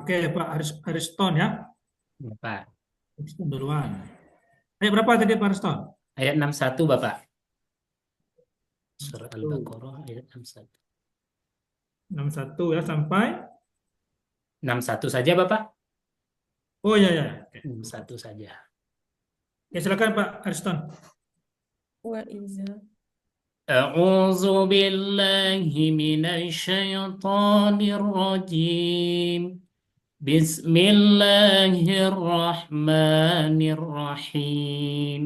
Oke, Pak Ariston ya. Ya, Pak. Ariston duluan. Ayat berapa tadi Pak Ariston? Ayat 61 Bapak. Surah Satu, Al-Baqarah ayat 61. 61 ya sampai. 61 saja Bapak. Oh ya ya. Oke, 61 saja. oke silakan Pak Ariston. وإذا أعوذ بالله من الشيطان الرجيم. بسم الله الرحمن الرحيم.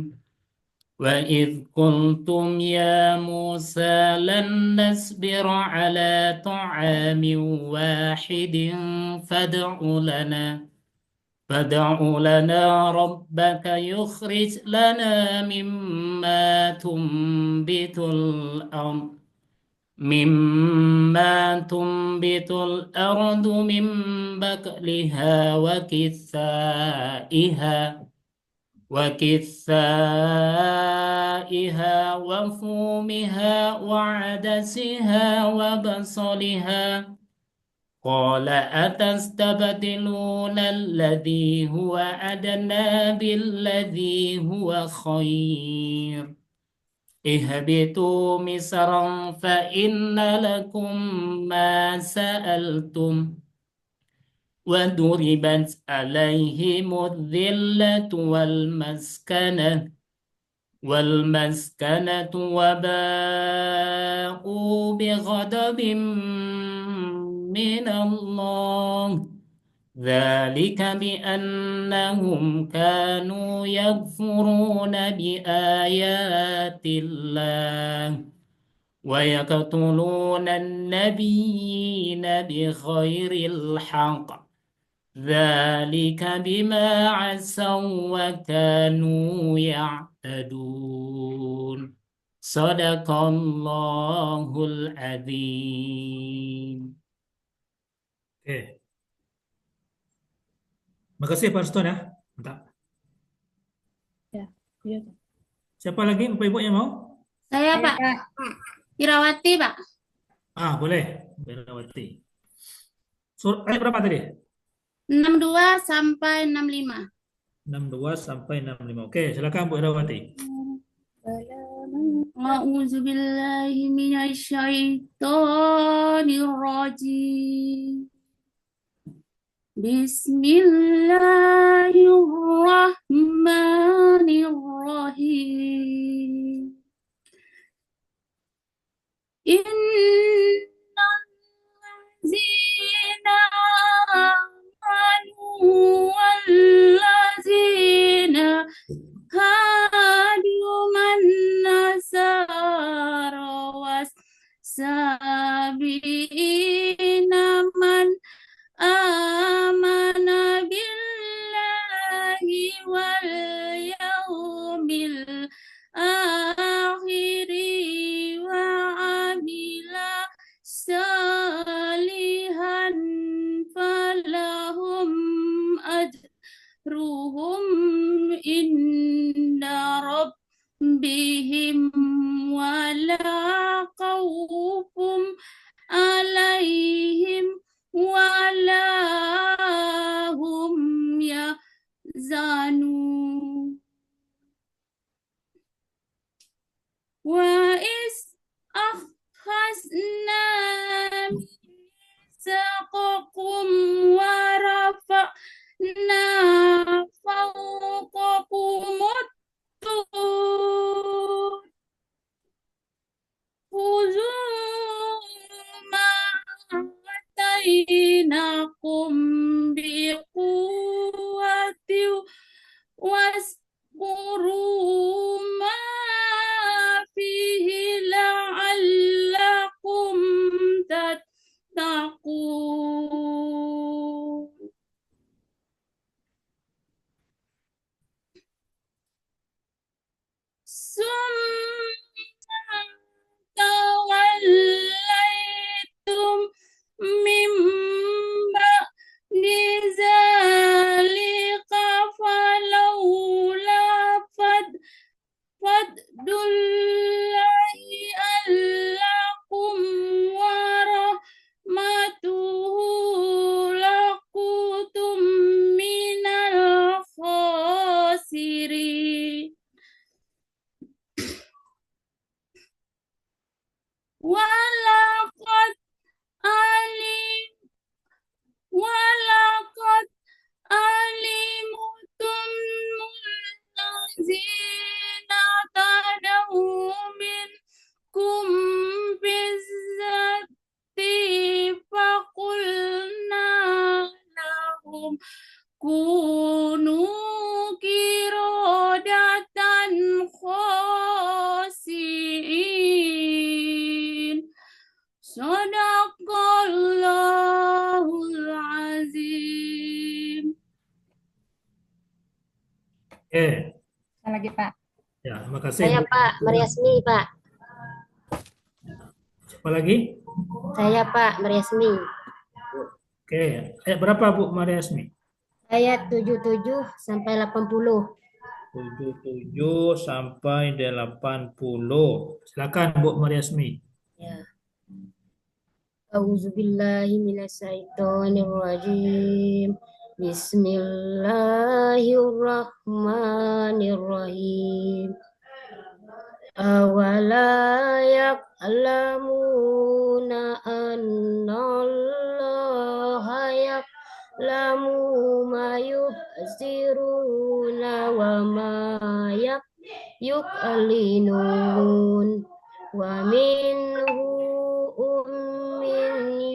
وإذ قلتم يا موسى لن نصبر على طعام واحد فادع لنا ربك يخرج لنا مما تنبت الأرض من بقلها وكثائها وفومها وعدسها وبصلها قال أتستبدلون الذي هو أدنى بالذي هو خير اهبطوا مصرا فإن لكم ما سألتم وضربت عليهم الذلة والمسكنة وباءوا بغضب من الله ذلك بأنهم كانوا يكفرون بآيات الله ويقتلون النبيين بغير الحق ذلك بما عصوا وكانوا يعتدون صدق الله العظيم. Oke. Makasih Pak Ariston ya. Mantap. ya, ya. Siapa lagi Bapak Ibu yang mau? Saya Pak Irawati Pak. Boleh. Berawati. Ayat berapa tadi? 62 sampai 65. 62 sampai 65. Oke, silakan Bu Irawati. A'udzu billahi minasyaitonir rajim. Bismillahirrahmanirrahim. Innallazina amanu wallazina hadu man nasara was-sabiina man amana billahi wal yawmil akhiri wa amila salihan falahum ajruhum inda rabbihim wala khawfum alaihim wala hum yahzanun. Wa is akhazna mitsaqakum wa rafa'na fawqakumut tur khudhu ma atainakum biquwwati واذكروا ما فيه لعلكم تتقون. ثم توليتم من بعد ذلك kunu kirodatan khasiin. Sadaqallahul azim. Oke, Sekali lagi, Pak. ya, terima kasih Saya Bu. Pak Mariasmi, Pak. Siapa lagi? Saya Pak Mariasmi. Oke, ayat berapa Bu Mariasmi? Ayat 77 sampai 80. 77 sampai 80. Silakan Bu Mariasmi. Ya. Auzubillahi minasyaitonirrajim. Bismillahirrahmanirrahim. Awala ya'lamuna annallaha ya'lamu ma yubsiruna wa ma yu'linun wa minhu ummiyuna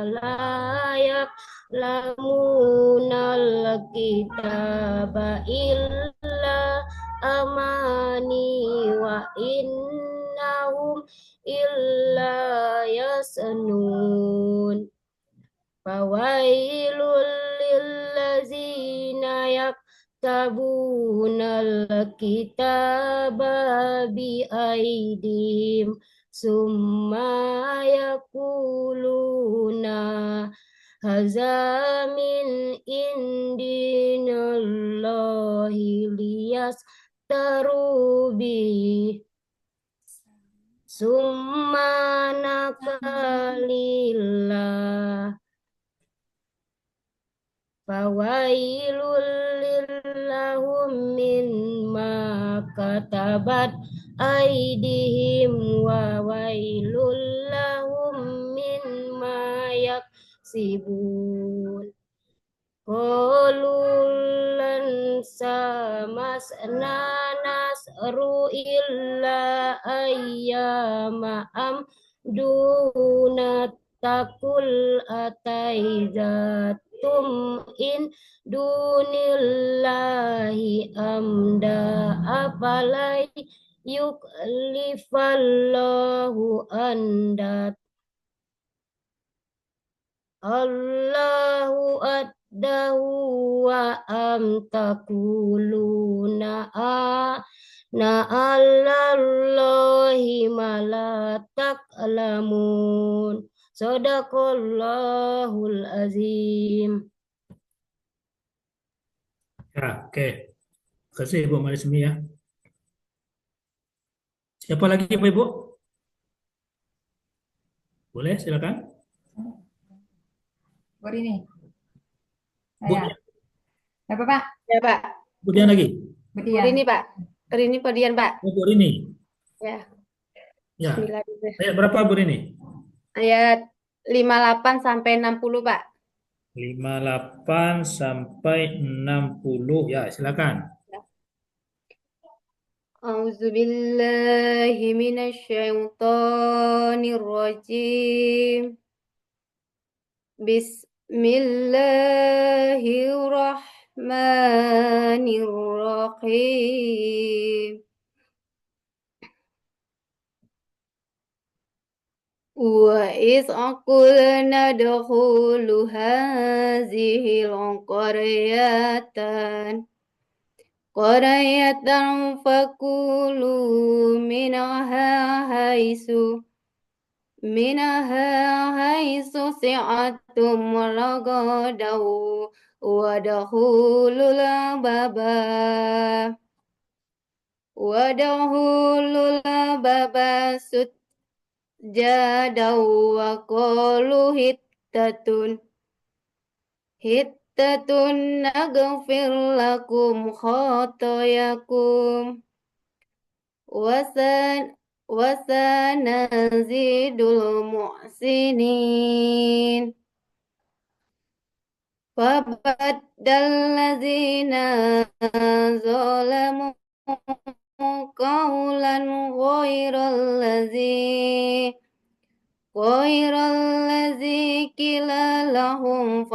la ya'lamuna al-kitaba illa amani wa innahum illa yasanun. Fawailul lillazina yaktabuna al-kitaba biaidihim summa yakuluna haza min indinallahi liyastaru bih summa nakalillah. Fawailul lahum mimma katabat aydihim wa wailul lahum mimma yaksibun. Qulul lan samasna nasru illa ayyama amduna takul ataizatum in dunillahi amda afalai yuklifallahu andat. Allahu addahu wa amtakuluna na'alallahi ma la ta'lamun. Sadaqallahul azim. Ya, oke. Terima kasih Bu Mariasmi ya. Siapa lagi Pak Ibu? Boleh, silakan. Bu Rini. Bu, Saya. Apa, Pak? Ya, Pak. Bu Dian lagi. Bu Bu Dian. Rini, Pak. Rini Podian, Pak. Oh, Bu Rini. Ya. Ya. Bismillahirrahmanirrahim. Ayat berapa Bu Rini? Ayat 58 sampai 60, Pak. 58 sampai 60. Ya, silakan. A'udzubillahi minasyaitonirrajim. Bismillahirrahmanirrahim. Wa iz qulna dkhulu hazihil qaryatan fakulu minha haisu si'atum ragadaw wadkhulul baba sujadaw wa qalu hittatun naghfir lakum khotoyakum wasanazidul muhsinin. Fabaddal ladzina zalamu qawlan ghairal ladzi Ghairallazi qila lahum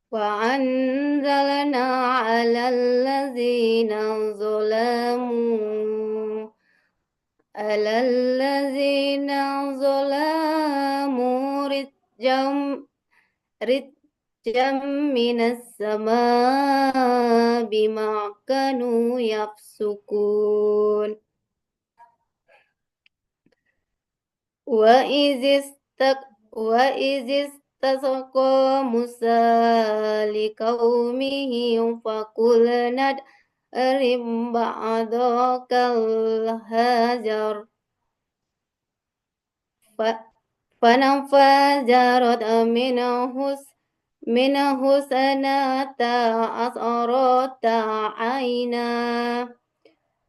فأنزلنا على الذين ظلموا رجا من السماء بما كانوا يفسقون وإذ استسقى موسى لقومه فقلنا اضرب بعضك الحجر فانفجرت منه اثنتا عشرة عينا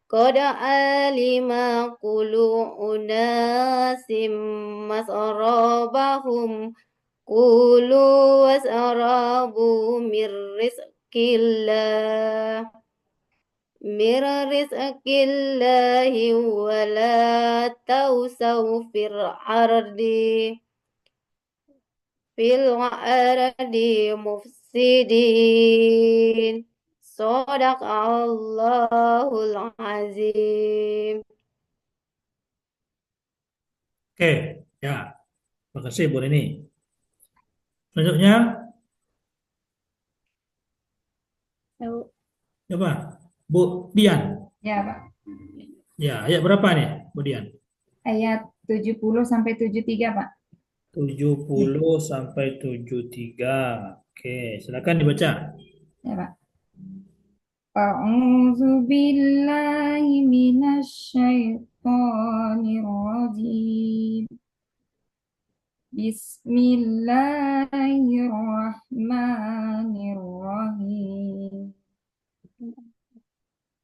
قد علم كل أناس مشربهم كلوا واشربوا من رزق الله ولا توسوا في الأرض مفسدين صدق الله العظيم. Oke, ya. Terima kasih Bu Nini. Selanjutnya, coba Bu Dian. Ya, Pak. Ya, ayat berapa nih, Bu Dian? Ayat 70 sampai 73, Pak. 70 sampai 73. Oke, silakan dibaca. Ya, Pak. A'udzu billahi minasyaitonir rajim. Bismillahirrahmanirrahim.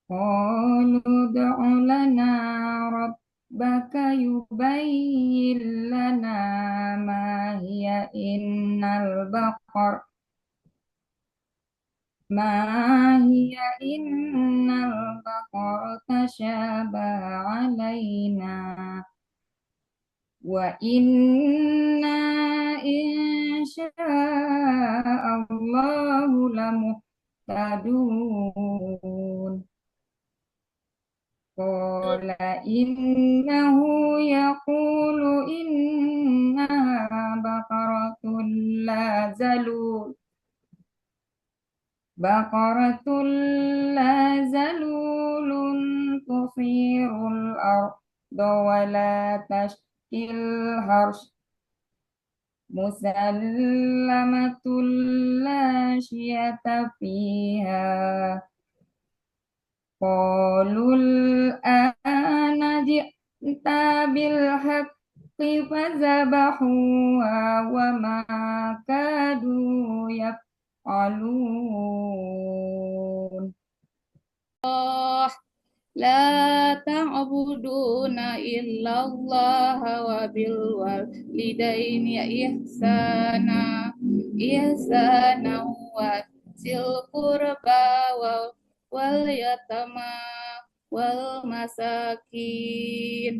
Qalu ud'u lana rabbaka yubayyin lana ma hiya innal baqar tashabaha alaina wa inna insya'allahu lamuhtadun. Qala innahu yaqulu innaha baqaratun la zalul zalulun tusirul arda wa la tashkil harsh musallamatul la syiyata fiha. Qalul ana ji'ta bil haqqi fazabahuha wa ma kadu yaf'alun. La ta'buduna illallah wa bil walidaini ihsana wa sil qurba wal yatama wal masakini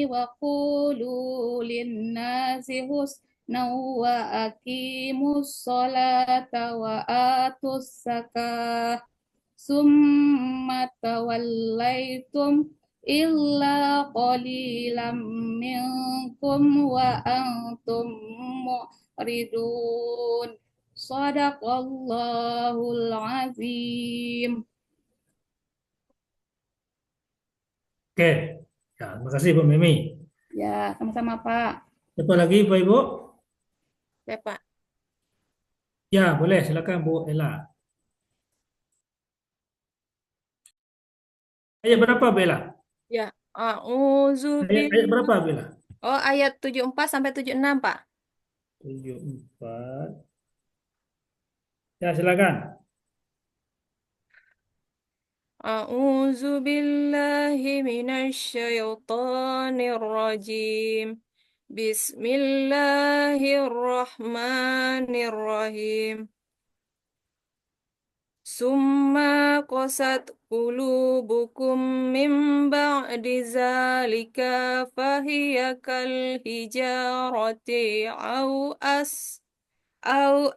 wa qulu linnasi husna wa aqimus salata wa atus zakah summa tawallaitum illa qalilam minkum wa antum mu'ridun. Shadaqallahul azim. Oke, ya, terima kasih Bu Mimi. Ya, sama-sama Pak. Siapa lagi Pak Ibu? Ya, Pak. Ya, boleh, silakan Bu Ella. Ayat berapa Bella? Ya, a'udzu Ayat berapa Bella? ayat 74 sampai 76, Pak. 74. Ya, silakan. A'udzu billahi minasyaitonir rajim. Bismillahirrahmanirrahim. Summa qasat qulubukum min ba'di zalika fahiya kal hijarati au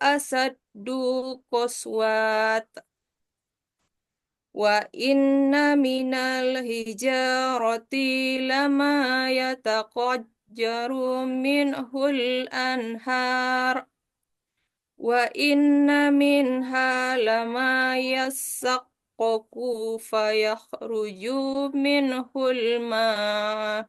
asaddu qaswat wa inna minal hijarati lama yataqajjaru minhul anhar wa inna minha lama yassaqqaku fayakhruju minhul ma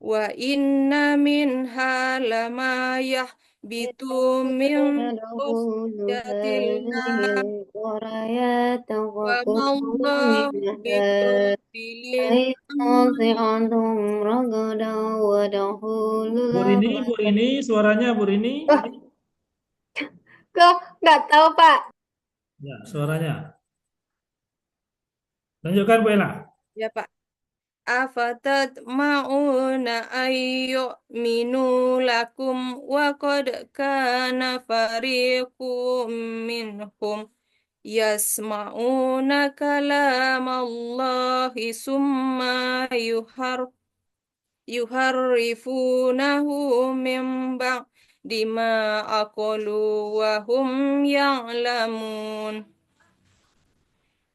wa inna minha lama yahbitu min تدخل khashyatillah هذه القرية wa تقول mallahu منها bighafilin أي خاطئتهم رغدا ودخول Bu Rini, suaranya Bu Rini. Kok nggak tahu Pak? Ya, suaranya. Lanjutkan Bu Ella. ya Pak. Afatat ma'una ayyu'minu lakum wa qad kana fariqum minhum yasma'una kalamallahi summa yuharrifunahu min ba'di ma aqalu wa hum ya'lamun.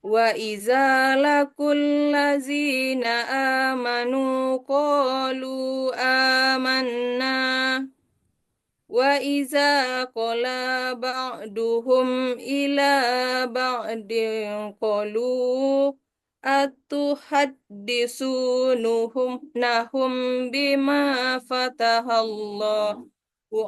Wa iza lakul lazina amanu qalu amanna wa iza qala ba'duhum ila ba'din qalu atuhaddisunuhum nahum bima fatahallahu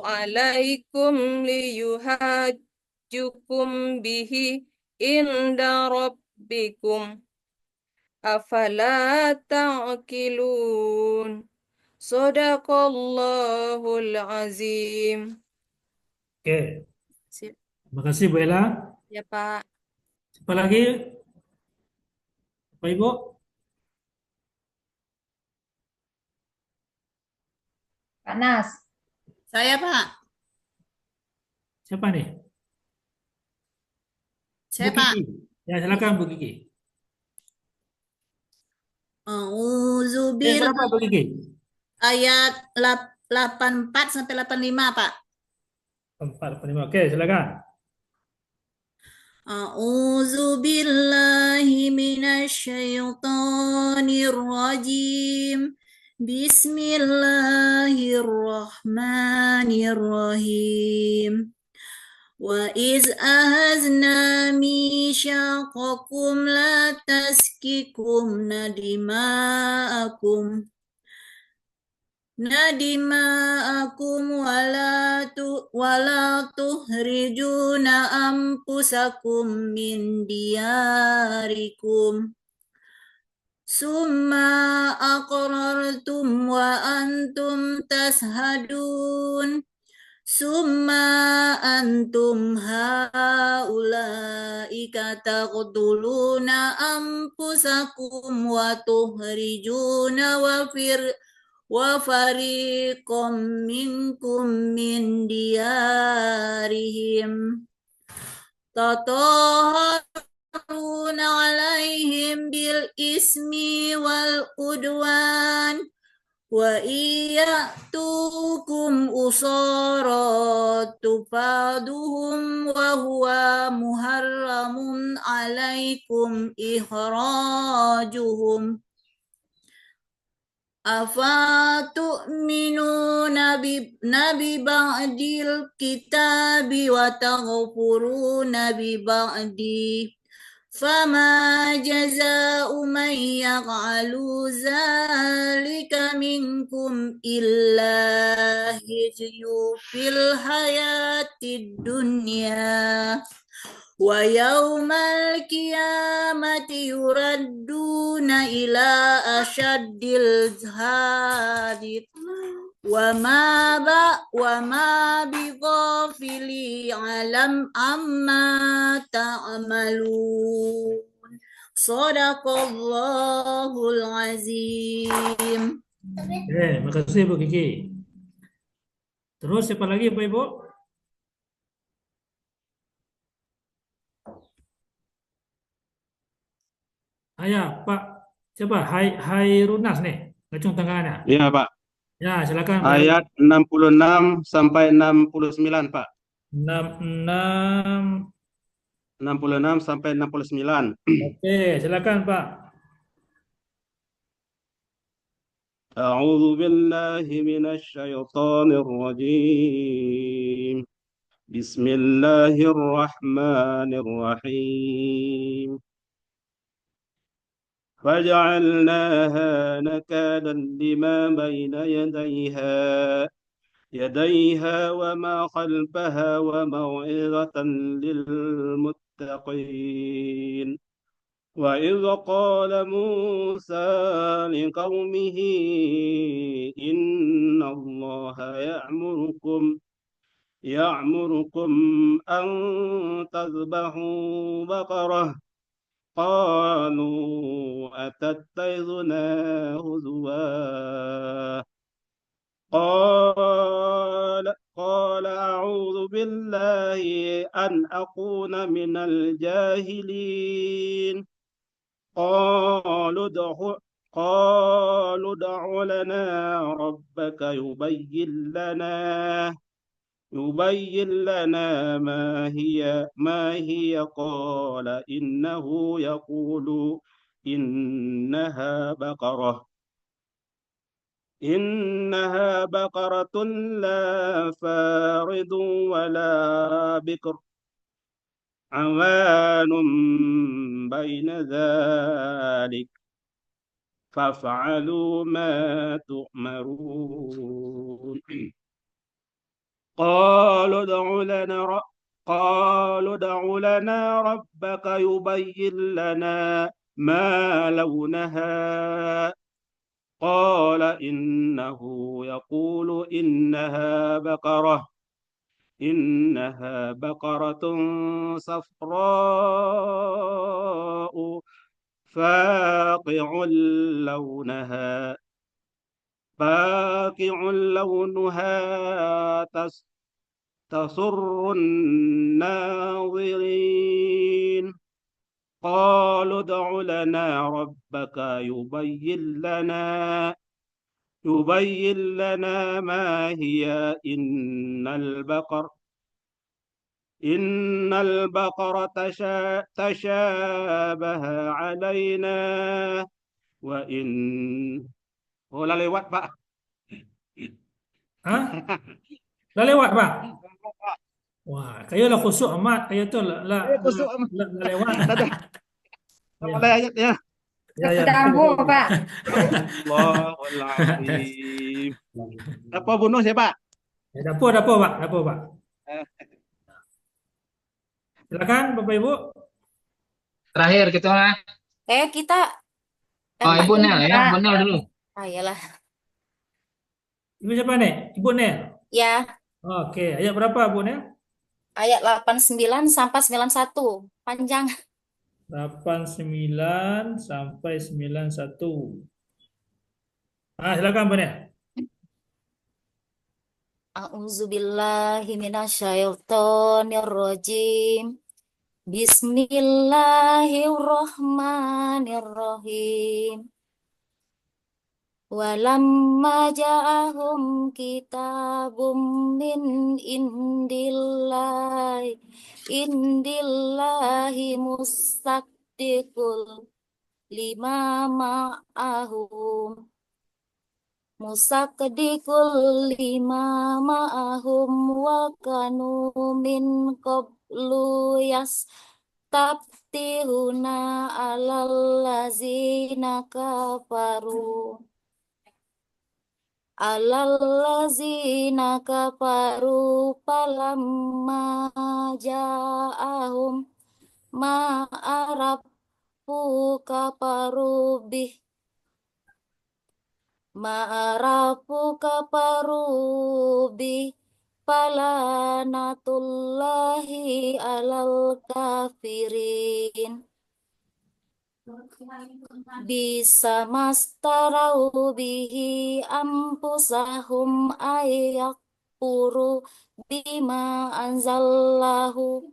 alaikum liyuhajjukum bihi inda rabbikum afala ta'qilun. Sadaqallahul azim. Oke, Sip. terima kasih Bu Ella. Ya Pak. Siapa lagi? Pak Ibu? Pak Nas. Saya, Pak. Siapa nih? Saya, Bu Pak. Kiki. Ya, silakan Bu Kiki. Berapa Bu Kiki? Ayat 84 sampai 85, Pak. 4, 5. Oke, silakan. A'udzu billahi minasyaitonir rajim. Bismillahirrahmanirrahim. Wa iz ahazna mitsaqakum la taskikum nadima'akum wala tuhrijuna anfusakum min diyarikum summa aqrartum wa antum tashhadun summa antum haula'i taqtuluna anfusakum wa tuhrijuna wa fariqam minkum min diyarihim tataharuna alaihim bil ismi wal udwan wa iyatukum usara tufaduhum wa huwa muharramun alaikum ikhrajuhum afatu'minuna bi ba'dil kitabi wa taghfuruna bi ba'di fama jaza'u man yaf'alu zalika minkum illa hizyu fil hayatid dunya wa yaumal qiyamati yuradduna ila asyaddil hadid wa ma bighafili alam amma ta'malun. Shadaqallahul azim. Terima kasih Bu Kiki. Terus siapa lagi Pak Ibu? Ayah, Pak. Coba Hairunas nih. Ngacung tangannya. Iya, Pak. Ya, silakan Pak Heru. Ayat 66 sampai 69, Pak. 66. 66 sampai 69. Oke, silakan Pak. أعوذ بالله من الشيطان الرجيم. بسم الله الرحمن الرحيم. فجعلناها نكالا لما بين يديها وما خلفها وموعظة للمتقين. وإذ قال موسى لقومه إن الله يأمركم أن تذبحوا بقرة. قالوا أتتخذنا هزوا. قال أعوذ بالله أن أكون من الجاهلين. قالوا ادع لنا ربك يبين لنا ما هي. قال إنه يقول إنها بقرة لا فارض ولا بكر عوان بين ذلك فافعلوا ما تؤمرون. قالوا ادع لنا ربك يبين لنا ما لونها. قال إنه يقول إنها بقرة صفراء فاقع لونها تسر الناظرين. قالوا ادع لنا ربك يبين لنا ما هي. إن البقرة تشابه علينا وإن lewat Pak. Hah? Dah lewat Pak? Wah, kayak lah khusuk amat. Kayak tu lah Kusuk lewat. ada ayatnya. Ya, ya. Campur, Pak. Allahul Azim. Apa bunuh saya Pak? Ya, dapur Pak. Dapur Pak. Silakan Bapak Ibu. Terakhir kita lah. Kita Oh, Ibu Nel ya, Ibu Nel dulu. Iyalah. Ibu siapa nih? Ibu Nel. Ya, Oke, ayat berapa Bu Nel? ayat 89 sampai 91. Panjang. 89 sampai 91. Silakan Bu Nel. A'udzubillahi minasyaitonirrajim. Bismillahirrahmanirrahim. Walamma ja'ahum kitabum min indillahi musaddiqul lima ma'ahum wa kanu min qablu yastaftihuna alal lazina falamma ja'ahum ma'arafu kafaru bih falanatullahi alal kafirin. Bisa mastarau bihi ampusahum ayakfuru bima anzallahu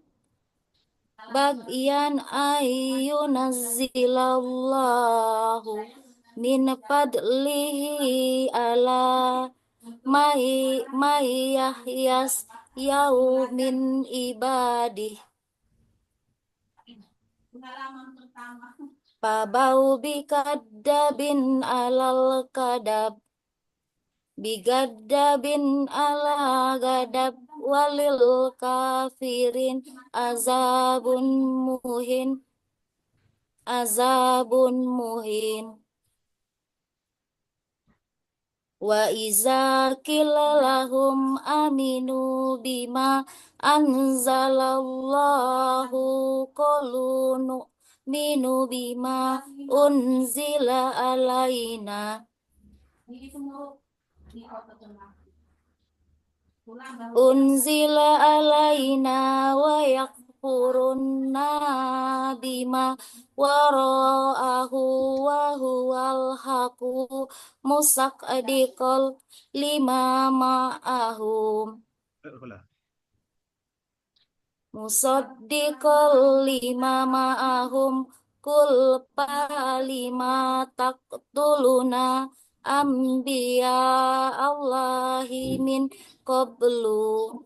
bagyan ayyunazzilallahu min fadlihi ala may yahyas yaumin ibadih Pabau bikadabin alal kadab bigadabin ala gadab walil kafirin azabun muhin wa iza qila lahum aminu bima anzalallahu qalu nu'minu bima unzila alaina wa yakfurunna bima wara'ahu wa huwal haqu musaddiqal lima ma'ahum kul palima taqtuluna anbiya Allahi min qablu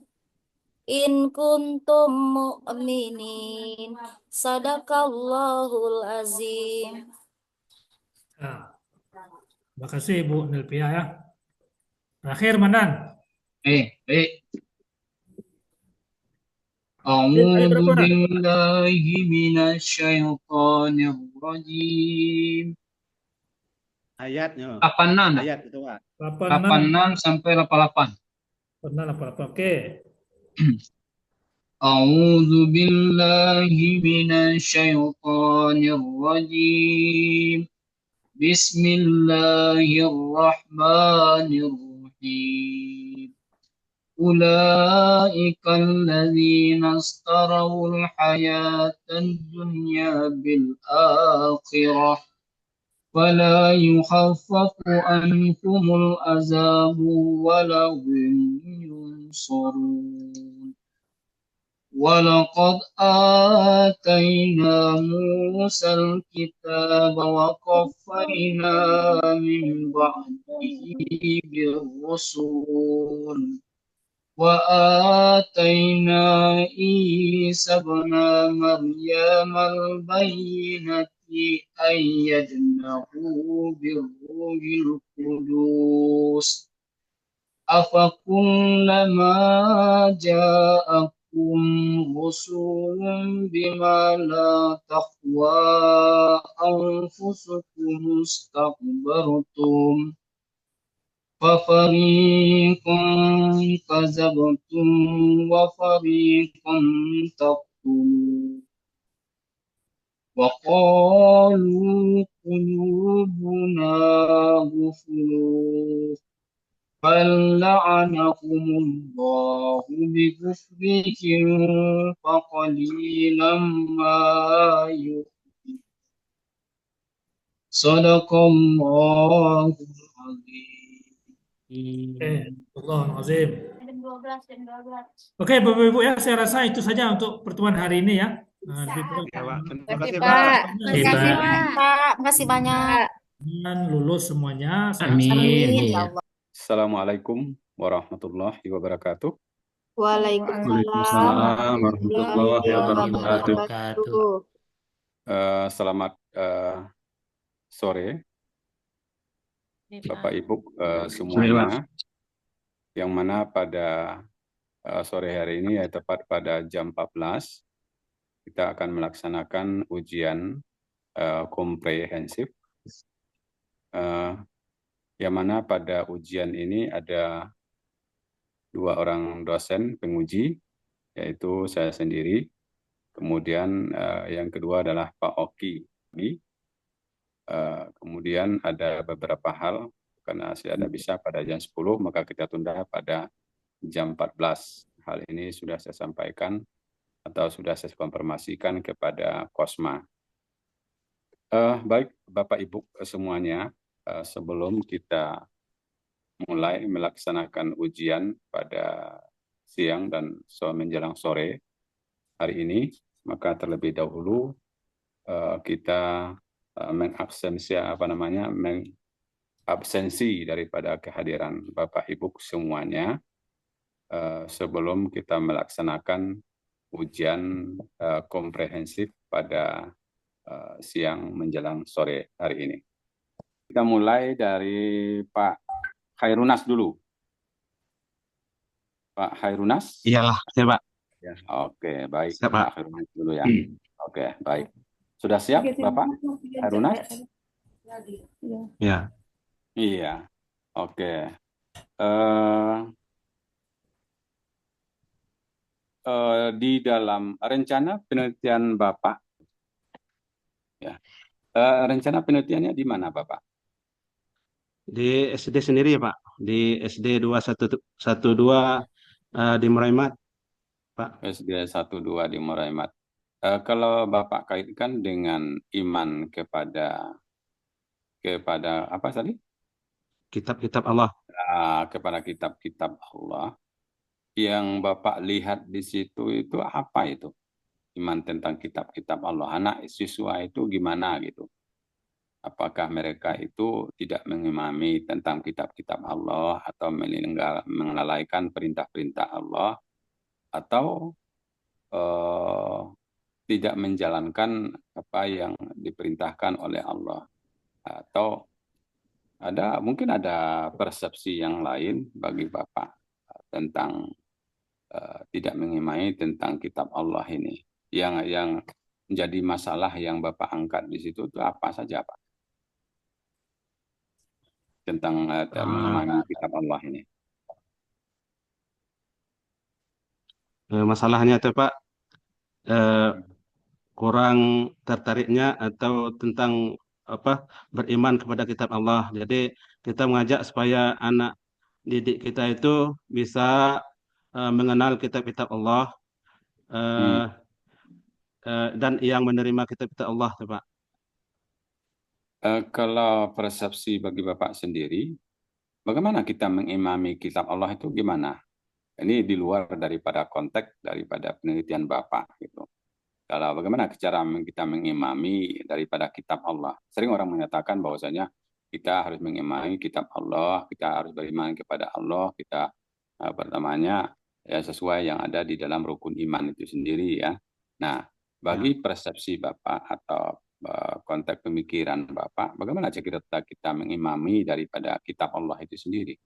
in kuntum mu'minin sadaqallahul azim. Nah, terima kasih Bu Nilpia ya. Terakhir Mandan. Baik. Ayat A'udzu berapa? billahi minasyaitonir rajim. Ayatnya. 86 dah. Ayat itu, Pak. 86. 86 sampai 88. Pernah apa? Oke. A'udzu billahi minasyaitonir rajim. Bismillahirrahmanirrahim. Ulaika alladzina istarawul hayatan dunya bil akhirah ولا يخفف عنهم العذاب ولا هم ينصرون ولقد آتينا موسى الكتاب وقفينا من بعده بالرسل وآتينا عيسى ابن مريم البينة أيدناه بالروح القدس أفكلما جاءكم رسول بما لا تهوى أنفسكم استكبرتم ففريقا كذبتم وفريقا تقتلون وقالوا قلوبنا غفلت بل لعنهم الله بكفرهم فقليلا ما يؤمنون صدق الله العظيم. Allahul Azim. Oke, Bapak Ibu ya, saya rasa itu saja untuk pertemuan hari ini ya. Nah, Ya, Pak. Terima Terima kasih, kasih, Pak. Pak. Terima kasih Pak, makasih banyak. Dan lulus semuanya. Amin ya Allah. Assalamualaikum warahmatullahi wabarakatuh. Waalaikumsalam warahmatullahi wabarakatuh. Selamat sore Bapak Ibu semuanya, yang mana pada sore hari ini ya tepat pada jam 14 kita akan melaksanakan ujian komprehensif, yang mana pada ujian ini ada 2 orang dosen penguji, yaitu saya sendiri, kemudian yang kedua adalah Pak Oki. Kemudian ada beberapa hal, karena saya tidak bisa pada jam 10, maka kita tunda pada jam 14. Hal ini sudah saya sampaikan atau sudah saya konfirmasikan kepada Kosma. Baik Bapak Ibu semuanya, sebelum kita mulai melaksanakan ujian pada siang dan menjelang sore hari ini, maka terlebih dahulu kita mengabsensi daripada kehadiran Bapak Ibu semuanya sebelum kita melaksanakan ujian komprehensif pada siang menjelang sore hari ini. Kita mulai dari Pak Khairunas dulu. Pak Khairunas? Iyalah, ya Pak. Ya, oke, baik. Siap, Pak. Pak Khairunas dulu ya. Oke, baik. Sudah siap, Bapak Khairunas? Ya. Iya, oke. Di dalam rencana penelitian Bapak, ya, rencana penelitiannya di mana, Bapak? Di SD sendiri ya Pak. Di SD 2112 di Meraimat, Pak. SD 12 di Moraimat. Kalau Bapak kaitkan dengan iman kepada apa tadi? Kitab-kitab Allah. Kepada kitab-kitab Allah, yang Bapak lihat di situ itu apa itu? Iman tentang kitab-kitab Allah. Anak siswa itu gimana gitu? Apakah mereka itu tidak mengimami tentang kitab-kitab Allah atau melalaikan perintah-perintah Allah, atau tidak menjalankan apa yang diperintahkan oleh Allah, atau mungkin ada persepsi yang lain bagi Bapak tentang tidak mengimani tentang kitab Allah ini, yang menjadi masalah yang Bapak angkat di situ itu apa saja, Pak? Tentang mengimani kitab Allah ini. Masalahnya itu Pak, kurang tertariknya atau tentang apa beriman kepada kitab Allah. Jadi kita mengajak supaya anak didik kita itu bisa mengenal kitab-kitab Allah dan yang menerima kitab-kitab Allah, Pak. Kalau persepsi bagi Bapak sendiri, bagaimana kita mengimami kitab Allah itu gimana? Ini di luar daripada konteks daripada penelitian Bapak gitu. Kalau bagaimana cara kita mengimami daripada kitab Allah? Sering orang mengatakan bahwasanya kita harus mengimani kitab Allah, kita harus beriman kepada Allah, kita pertamanya ya sesuai yang ada di dalam rukun iman itu sendiri ya. Nah, bagi persepsi Bapak atau konteks pemikiran Bapak, bagaimana cara kita mengimami daripada kitab Allah itu sendiri?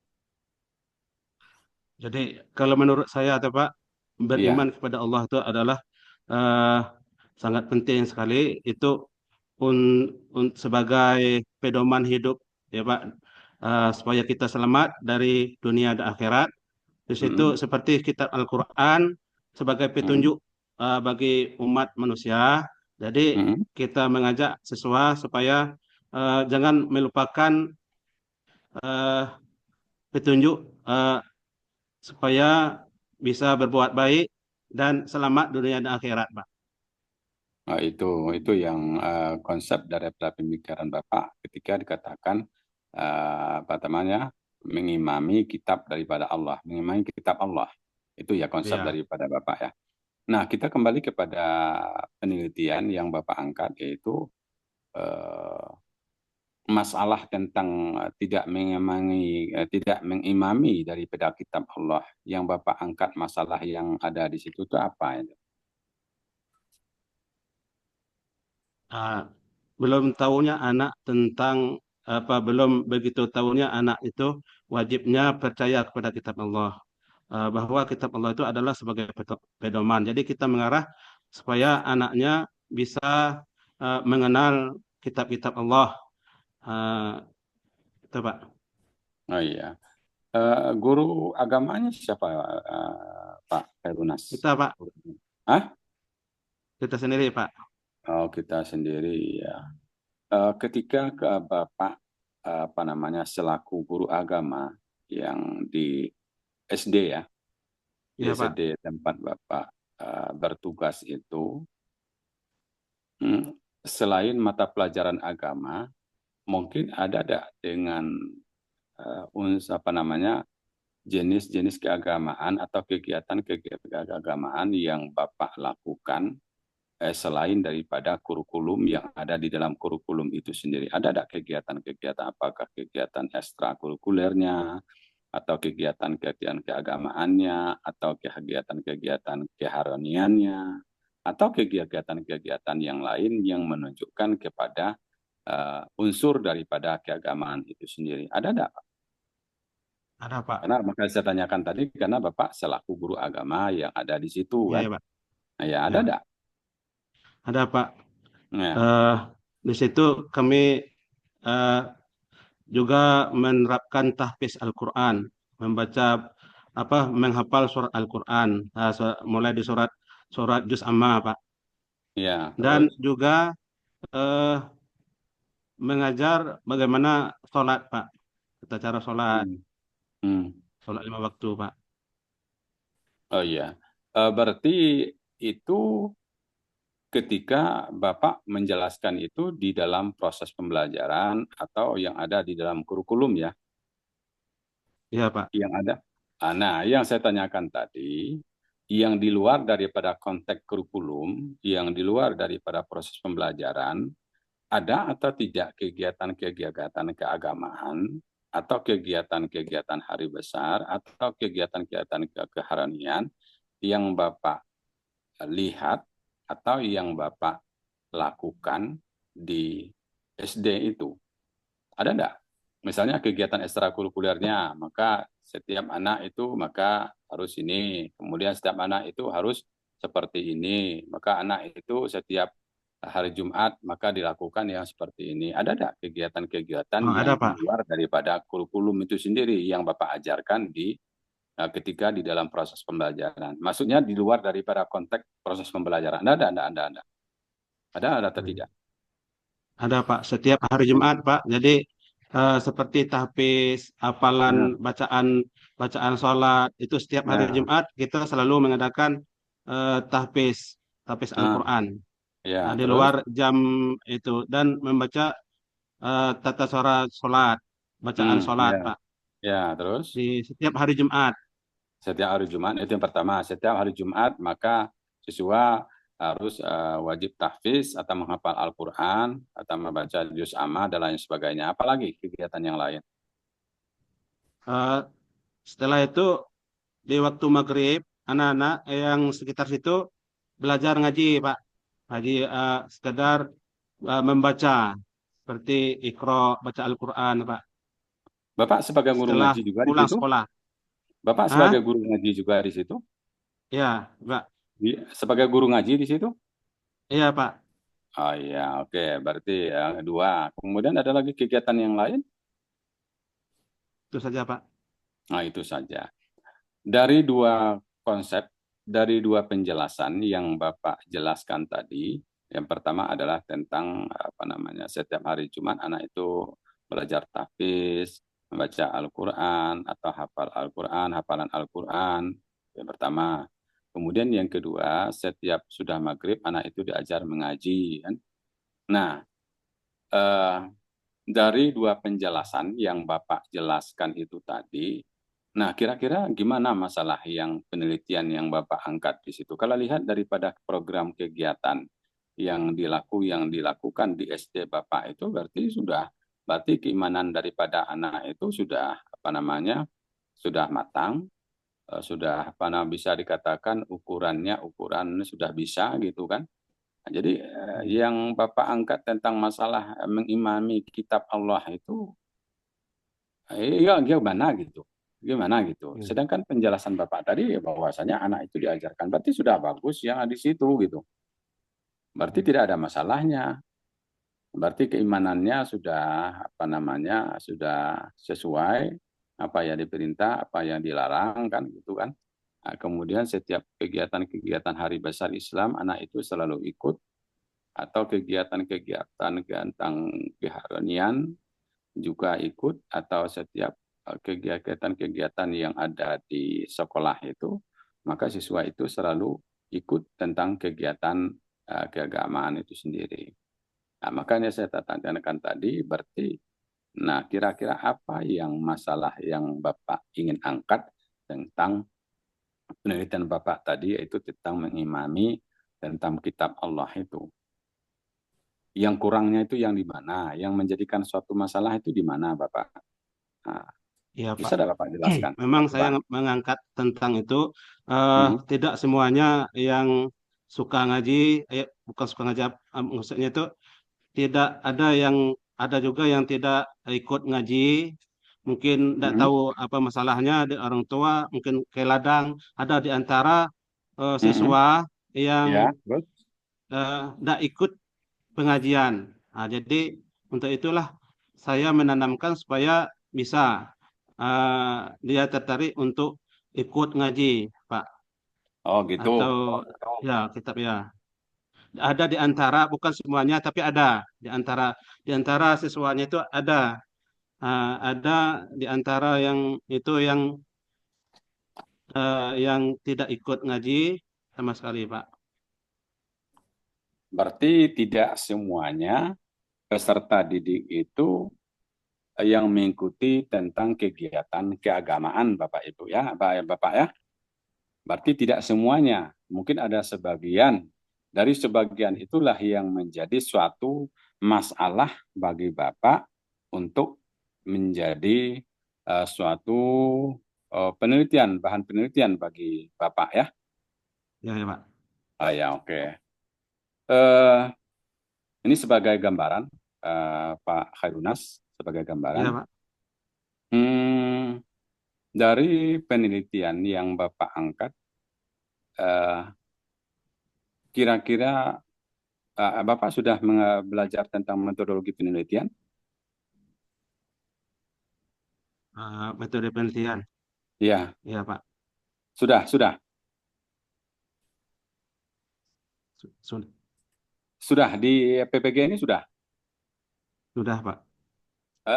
Jadi kalau menurut saya, Pak, beriman kepada Allah itu adalah sangat penting sekali. Itu sebagai pedoman hidup, ya Pak, supaya kita selamat dari dunia dan akhirat. Di situ seperti kitab Al-Quran sebagai petunjuk bagi umat manusia. Jadi kita mengajak siswa supaya jangan melupakan petunjuk supaya bisa berbuat baik dan selamat dunia dan akhirat, Pak. Nah, itu yang konsep dari pemikiran Bapak ketika dikatakan apa namanya mengimami kitab daripada Allah, mengimami kitab Allah. Itu ya konsep daripada Bapak ya. Nah, kita kembali kepada penelitian yang Bapak angkat, yaitu masalah tentang tidak mengimami daripada kitab Allah. Yang Bapak angkat masalah yang ada di situ itu apa itu? Belum tahunya anak tentang belum begitu tahunya anak itu wajibnya percaya kepada kitab Allah, bahwa kitab Allah itu adalah sebagai pedoman. Jadi kita mengarah supaya anaknya bisa mengenal kitab-kitab Allah, itu Pak. Oh iya, guru agamanya siapa, Pak Khairunas? Kita Pak. Hah? Kita sendiri Pak. Oh, kita sendiri ya. Ketika Bapak apa namanya selaku guru agama yang di SD ya, di SD tempat Bapak bertugas itu, selain mata pelajaran agama, mungkin ada dengan apa namanya jenis-jenis keagamaan atau kegiatan keagamaan yang Bapak lakukan selain daripada kurikulum yang ada di dalam kurikulum itu sendiri. Ada tidak kegiatan-kegiatan, apakah kegiatan ekstrakurikulernya, atau kegiatan-kegiatan keagamaannya, atau kegiatan-kegiatan keharoniannya, atau kegiatan-kegiatan yang lain yang menunjukkan kepada unsur daripada keagamaan itu sendiri. Ada tidak, Pak? Ada, Pak. Karena maka saya tanyakan tadi, karena Bapak selaku guru agama yang ada di situ, Iya, kan? ya, Pak. Nah, ya, ada Ya. tidak? Ada, Pak. Nah, Di situ kami juga menerapkan tahfiz Al-Quran, membaca menghafal surat Al-Quran, mulai di surat juz amma, Pak. ya, Dan terus. juga eh, mengajar bagaimana sholat, Pak. Tata cara sholat, Hmm. sholat 5 waktu, Pak. Oh iya, berarti itu ketika Bapak menjelaskan itu di dalam proses pembelajaran atau yang ada di dalam kurikulum ya, Iya, Pak. yang ada. Nah, yang saya tanyakan tadi, yang di luar daripada konteks kurikulum, yang di luar daripada proses pembelajaran, ada atau tidak kegiatan-kegiatan keagamaan atau kegiatan-kegiatan hari besar atau kegiatan-kegiatan keharanian yang Bapak lihat atau yang Bapak lakukan di SD itu? Ada enggak? Misalnya kegiatan ekstrakurikulernya, maka setiap anak itu maka harus ini, kemudian setiap anak itu harus seperti ini, maka anak itu setiap hari Jumat maka dilakukan yang seperti ini. Ada enggak kegiatan-kegiatan Oh, yang ada, di Pak. luar daripada kurikulum itu sendiri yang Bapak ajarkan ketika di dalam proses pembelajaran? Maksudnya di luar daripada konteks proses pembelajaran. Ada atau tidak? Ada, Pak. Setiap hari Jumat, Pak. Jadi seperti tahfiz, Nah, hafalan, bacaan sholat itu setiap hari nah, Jumat kita selalu mengadakan tahfiz nah, Al-Quran. ya, Di terus. luar jam itu dan membaca tata cara sholat, bacaan sholat, Ya, Pak. ya, terus. Di setiap hari Jumat. Setiap hari Jumat itu yang pertama. Setiap hari Jumat maka siswa harus wajib tahfiz atau menghafal Al-Quran atau membaca juz amma dan lain sebagainya. Apalagi kegiatan yang lain? Eh, Setelah itu di waktu maghrib anak-anak yang sekitar situ belajar ngaji, Pak. Ngaji sekedar membaca seperti Iqra, baca Al-Quran, Pak. Bapak sebagai guru Setelah ngaji juga di pulang situ? sekolah. Bapak Hah? sebagai guru ngaji juga di situ? Ya, Pak. Sebagai guru ngaji di situ? Iya, Pak. Oh iya, oke. Berarti yang kedua. Kemudian ada lagi kegiatan yang lain? Itu saja, Pak. Nah, itu saja. Dari dua konsep, dari dua penjelasan yang Bapak jelaskan tadi, yang pertama adalah tentang setiap hari Jumat anak itu belajar tahfiz, membaca Al-Quran atau hafal Al-Quran, hafalan Al-Quran. Yang pertama. Kemudian yang kedua, setiap sudah maghrib anak itu diajar mengaji. Kan? Nah, dari dua penjelasan yang Bapak jelaskan itu tadi, nah, kira-kira gimana masalah yang penelitian yang Bapak angkat di situ? Kalau lihat daripada program kegiatan yang dilakukan di SD Bapak itu berarti keimanan daripada anak itu sudah sudah matang, sudah bisa dikatakan ukuran sudah bisa gitu kan? Nah, jadi yang Bapak angkat tentang masalah mengimami kitab Allah itu, gimana gitu? Gimana gitu. Sedangkan penjelasan Bapak tadi bahwasanya anak itu diajarkan, berarti sudah bagus yang di situ gitu. Berarti tidak ada masalahnya. Berarti keimanannya sudah sudah sesuai apa yang diperintah, apa yang dilarang kan gitu kan. Nah, kemudian setiap kegiatan-kegiatan hari besar Islam anak itu selalu ikut, atau kegiatan-kegiatan tentang keharmonian juga ikut, atau setiap kegiatan-kegiatan yang ada di sekolah itu, maka siswa itu selalu ikut tentang kegiatan keagamaan itu sendiri. Nah, makanya saya tanyakan tadi, berarti, nah kira-kira apa yang masalah yang Bapak ingin angkat tentang penelitian Bapak tadi, yaitu tentang mengimami tentang kitab Allah itu. Yang kurangnya itu yang di mana? Yang menjadikan suatu masalah itu di mana, Bapak? Nah, Ya, bisa Pak. tidak Bapak jelaskan? Memang Coba. saya mengangkat tentang itu. Mhm. Tidak semuanya yang suka ngaji, bukan suka ngaji, maksudnya itu tidak ada yang, ada juga yang tidak ikut ngaji. Mungkin tidak Mhm. tahu apa masalahnya di orang tua, mungkin ke ladang. Ada di antara Mhm. siswa Ya, yang betul. tidak ikut pengajian. Nah, jadi untuk itulah saya menanamkan supaya bisa dia tertarik untuk ikut ngaji, Pak. Oh, gitu. Atau ya kitab ya. Ada di antara, bukan semuanya, tapi ada di antara siswanya itu ada di antara yang itu yang tidak ikut ngaji sama sekali, Pak. Berarti tidak semuanya peserta didik itu yang mengikuti tentang kegiatan keagamaan, Bapak Ibu ya, Bapak ya. Berarti tidak semuanya, mungkin ada sebagian. Dari sebagian itulah yang menjadi suatu masalah bagi Bapak untuk menjadi suatu penelitian, bahan penelitian bagi Bapak ya. Ya, ya, Pak. Ya, oke. Ini sebagai gambaran, Pak Khairunas, sebagai Ya, gambaran. Pak. Dari penelitian yang Bapak angkat, kira-kira Bapak sudah belajar tentang metodologi penelitian? Metode penelitian. Ya, Ya, Pak. sudah. Sudah. Sudah di PPG ini sudah. Sudah, Pak.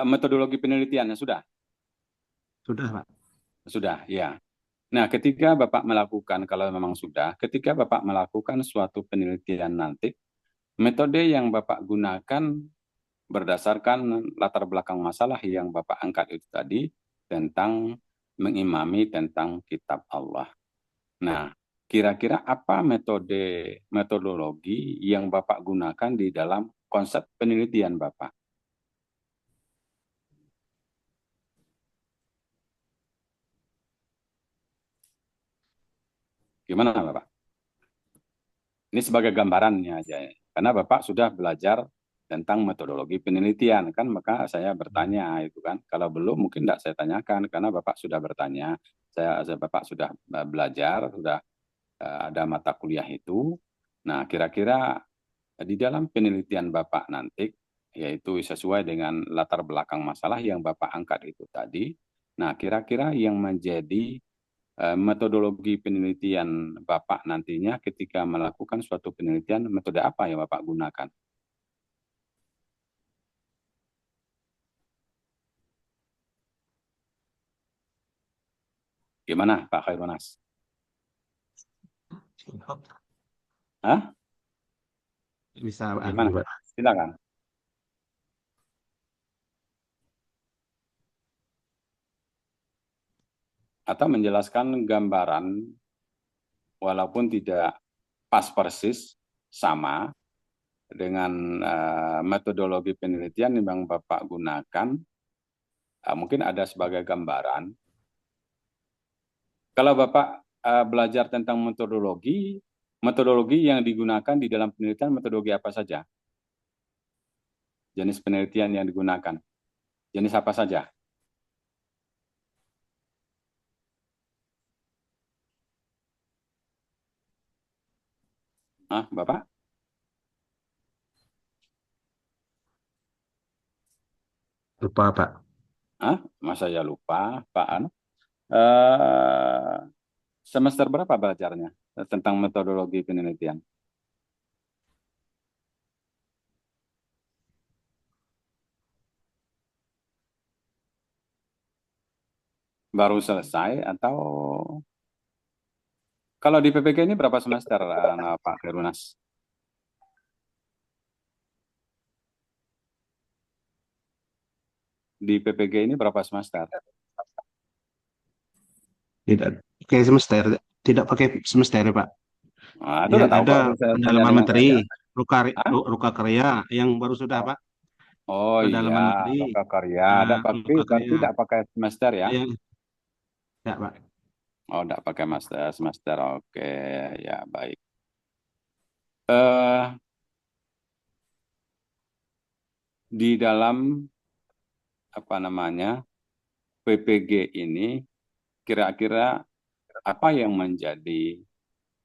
Metodologi penelitiannya sudah. Sudah, Pak. Sudah, ya. Nah, ketika Bapak melakukan, kalau memang sudah, ketika Bapak melakukan suatu penelitian nanti, metode yang Bapak gunakan berdasarkan latar belakang masalah yang Bapak angkat itu tadi tentang mengimami tentang kitab Allah. Nah, kira-kira apa metodologi yang Bapak gunakan di dalam konsep penelitian Bapak? Gimana Bapak? Ini sebagai gambarannya aja ya. Karena Bapak sudah belajar tentang metodologi penelitian kan, maka saya bertanya itu kan. Kalau belum mungkin tidak saya tanyakan karena Bapak sudah bertanya, Bapak sudah belajar, sudah ada mata kuliah itu. Nah, kira-kira di dalam penelitian Bapak nanti, yaitu sesuai dengan latar belakang masalah yang Bapak angkat itu tadi, nah kira-kira yang menjadi metodologi penelitian Bapak nantinya ketika melakukan suatu penelitian, metode apa yang Bapak gunakan? Gimana Pak Khairunas? Hah? Bisa, Gimana? Pak. Silakan. Atau menjelaskan gambaran walaupun tidak pas persis sama dengan metodologi penelitian yang Bapak gunakan, mungkin ada sebagai gambaran. Kalau Bapak belajar tentang metodologi yang digunakan di dalam penelitian metodologi apa saja? Jenis penelitian yang digunakan, jenis apa saja? Bapak? Lupa, Pak. Masa ya lupa, Pak? Semester berapa belajarnya tentang metodologi penelitian? Baru selesai atau kalau di PPG ini berapa semester, Pak Khairunas? Di PPG ini berapa semester? Tidak pakai semester, Pak. Nah, itu Ya, udah tahu ada kok saya tanya Perdana dengan Menteri saya. Hah? Ruka Karya yang baru sudah, Pak. Oh Perdana iya, Menteri Loka Karya. Ada tapi Ruka berarti Karya. tidak pakai semester ya? Ya, ya, Pak. Oh, tidak pakai master semester. Oke, ya baik. Eh di dalam apa namanya PPG ini kira-kira apa yang menjadi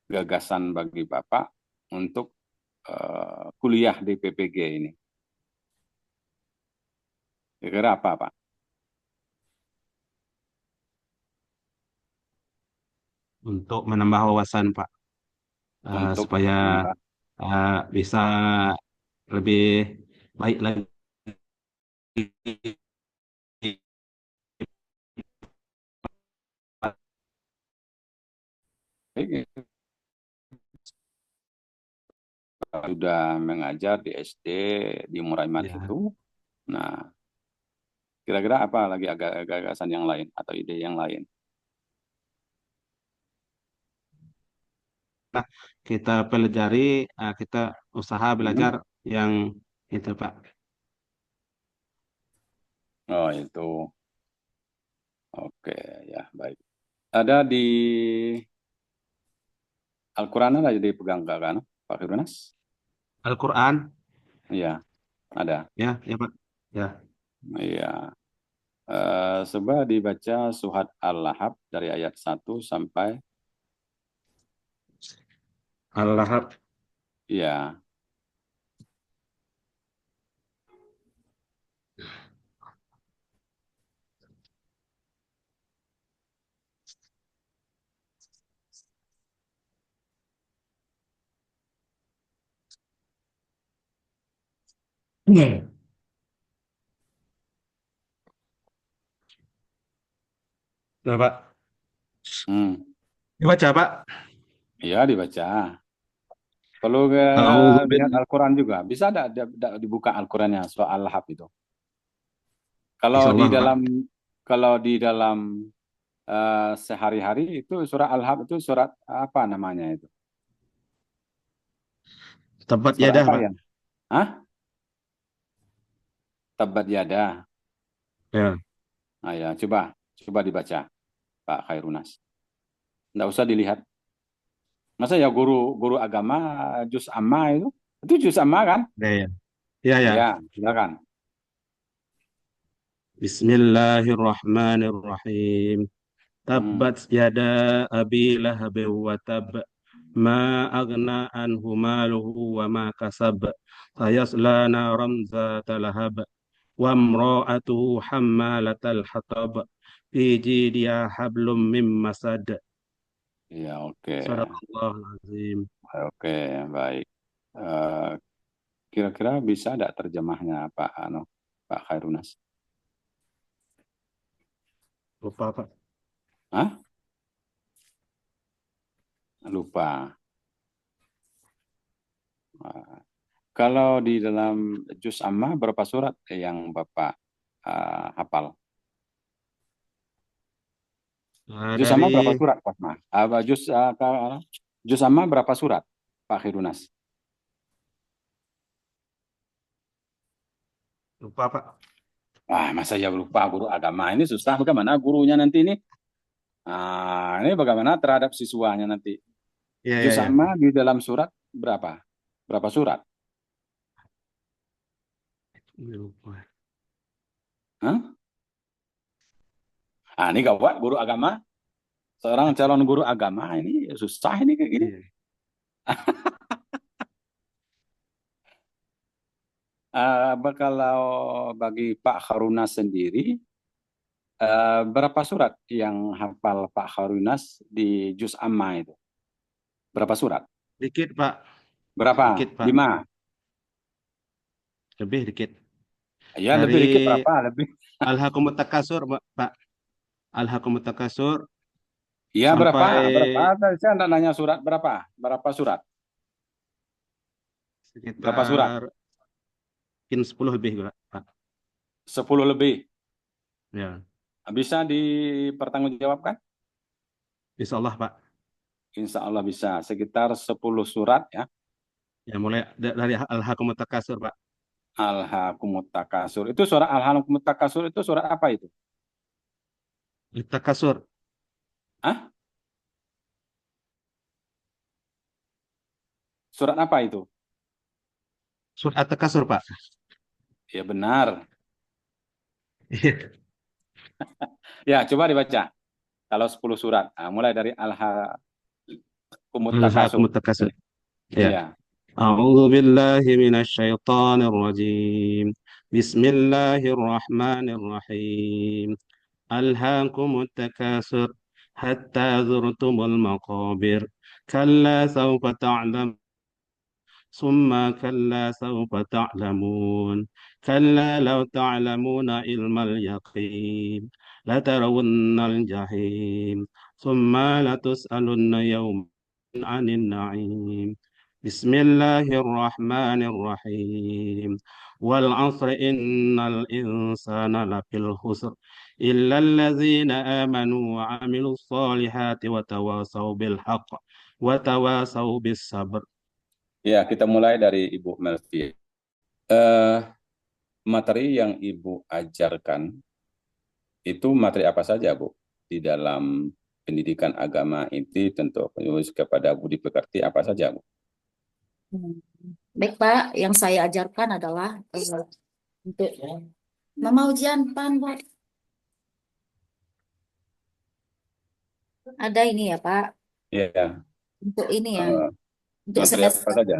gagasan bagi Bapak untuk kuliah di PPG ini? Kira-kira apa, Pak? Untuk menambah wawasan, Pak. Untuk Supaya menambah. bisa lebih baik lagi. Sudah mengajar di SD di Muraiman Ya. itu. Nah, kira-kira apa lagi agak gagasan yang lain atau ide yang lain? Kita pelajari, kita usaha belajar yang itu, Pak. Oh, itu. Oke, ya, baik. Ada di Al-Quran ada dipegang Kak kan, Pak Firdaus? Al-Quran, Iya, ada. ya, ya, Pak. Ya. Iya. Coba dibaca surat Al-Lahab dari ayat 1 sampai Al-Lahab. ya. Nah, Pak. Hmm. Dibaca, Pak. Iya, dibaca. Perlu lihat Al-Quran juga. Bisa ada dibuka Al-Qurannya soal Al-Lahab itu. Kalau di Insyaallah, Pak. dalam sehari-hari itu surat Al-Lahab itu surat apa namanya itu? Tabbat Surat yadah, apa Pak. ya? Hah? Tabbat yada. Ya. Nah, ya, coba dibaca, Pak Khairunas. Nggak usah dilihat. Masa ya guru agama juz amma itu juz amma kan? Ya, ya. Ya, ya. Ya, silakan. Bismillahirrahmanirrahim. Tabbat yada abi lahab wa tab. Ma aghna anhu maluhu wa ma kasab. Sayasla naran zata lahab. Wa imra'atuhu hammalatal hatab. Fi jidiha hablum mim masad. Ya, oke. Sadaqallahul azim. Oke, baik. Kira-kira bisa tidak terjemahnya Pak Khairunas? Lupa, Pak. Hah? Lupa. Kalau di dalam juz amma berapa surat yang Bapak hafal? Juz amma berapa surat, Pak? Juz amma berapa surat, Pak Khairunas? Lupa, Pak. Wah, masa ya lupa guru agama ini susah. Bagaimana gurunya nanti ini? Ini bagaimana terhadap siswanya nanti? Ya, Juz ya, ya. amma di dalam surat berapa? Berapa surat? Lupa. Hah? Ini gawat guru agama. Seorang calon guru agama ini susah ini kayak gini. Iya. Kalau bagi Pak Kharunas sendiri, berapa surat yang hafal Pak Kharunas di juz amma itu? Berapa surat? Dikit, Pak. Berapa? Dikit, Pak. 5. Lebih dikit. Ya, Dari lebih dikit berapa? Lebih. Al-Hakumut Takasur, Pak. Al-Hakumut Takasur Iya, berapa? sampai Berapa? Saya tidak nanya surat berapa? Berapa surat? Berapa surat? sekitar mungkin 10 lebih, Pak. 10 lebih. Ya. Bisa dipertanggungjawabkan? Insya Allah, Pak. Insya Allah bisa. Sekitar 10 surat ya. Ya, mulai dari Al-Hakumut Takasur, Pak. Alhaakumut Takasur. Itu surat Alhaakumut Takasur itu surat apa itu? Takasur. Hah? Surat apa itu? Surat At-Takasur, Pak. Ya benar. Iya. Ya, coba dibaca. Kalau 10 surat. Nah, mulai dari Alhaakumut Takasur. Al-Hakumut Takasur. Ya. Iya. أعوذ بالله من الشيطان الرجيم بسم الله الرحمن الرحيم ألهاكم التكاثر حتى زرتم المقابر كلا سوف تعلم ثم كلا سوف تعلمون كلا لو تعلمون علم اليقين لترون الجحيم ثم لتسألن يوم عن النعيم بسم الله الرحمن الرحيم والعصر إن الإنسان لفي الخسر إلا الذين آمنوا وعملوا الصالحات وتواصوا بالحق وتواصوا بالصبر. Ya, kita mulai dari Ibu Melvi. Materi yang Ibu ajarkan itu materi apa saja, Bu? Di dalam pendidikan agama ini tentu kepada budi pekerti apa saja, Bu? Baik, Pak. Yang saya ajarkan adalah untuk Mama ujian pan, Pak. Ada ini ya, Pak. Ya, Untuk ini ya. eh, Untuk materi apa semester saja?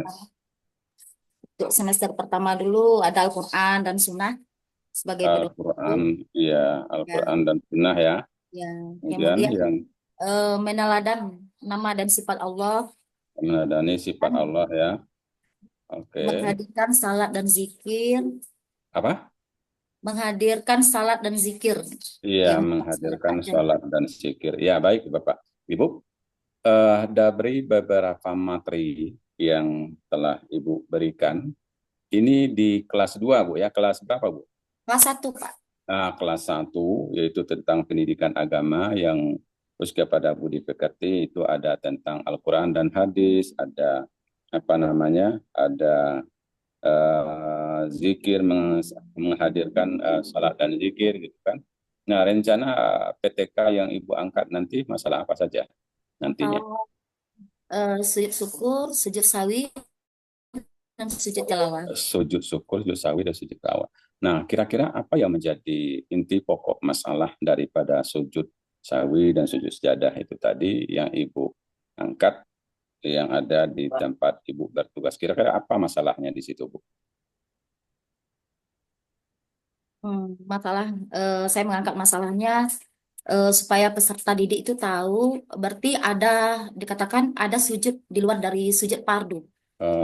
untuk semester pertama dulu ada Al-Quran dan Sunnah sebagai pedoman. Al-Quran, ya, Al-Quran dan Sunnah ya. Ya. Kemudian Kemudian yang meneladan nama dan sifat Allah, menadani sifat Allah ya. Oke. menghadirkan salat dan zikir, Apa? menghadirkan salat dan zikir Iya, yang menghadirkan dilaksanakan. sholat dan zikir. Ya, baik Bapak. Ibu, dari beberapa materi yang telah Ibu berikan, ini di kelas 2, Bu ya. Kelas berapa, Bu? Kelas 1, Pak. Nah, kelas 1 yaitu tentang pendidikan agama yang terus kepada budi pekerti itu ada tentang Al-Quran dan hadis, ada apa namanya? Ada zikir, menghadirkan salat dan zikir gitu kan. Nah, rencana PTK yang Ibu angkat nanti masalah apa saja nantinya? Kalau sujud syukur, sujud sawi, dan sujud tilawah. Sujud syukur, sujud sawi, dan sujud tilawah. Nah, kira-kira apa yang menjadi inti pokok masalah daripada sujud sawi dan sujud sejadah itu tadi yang Ibu angkat, yang ada di tempat Ibu bertugas? Kira-kira apa masalahnya di situ, Bu? Saya mengangkat masalahnya supaya peserta didik itu tahu, berarti dikatakan ada sujud di luar dari sujud fardu.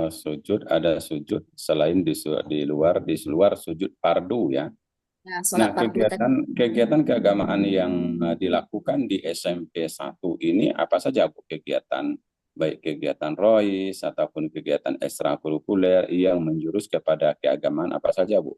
Sujud, ada sujud selain di luar sujud fardu ya. Nah, Nah, sholat fardu tadi. kegiatan keagamaan yang dilakukan di SMP 1 ini apa saja, Bu? Kegiatan, baik kegiatan ROIS ataupun kegiatan ekstrakurikuler yang menjurus kepada keagamaan apa saja, Bu?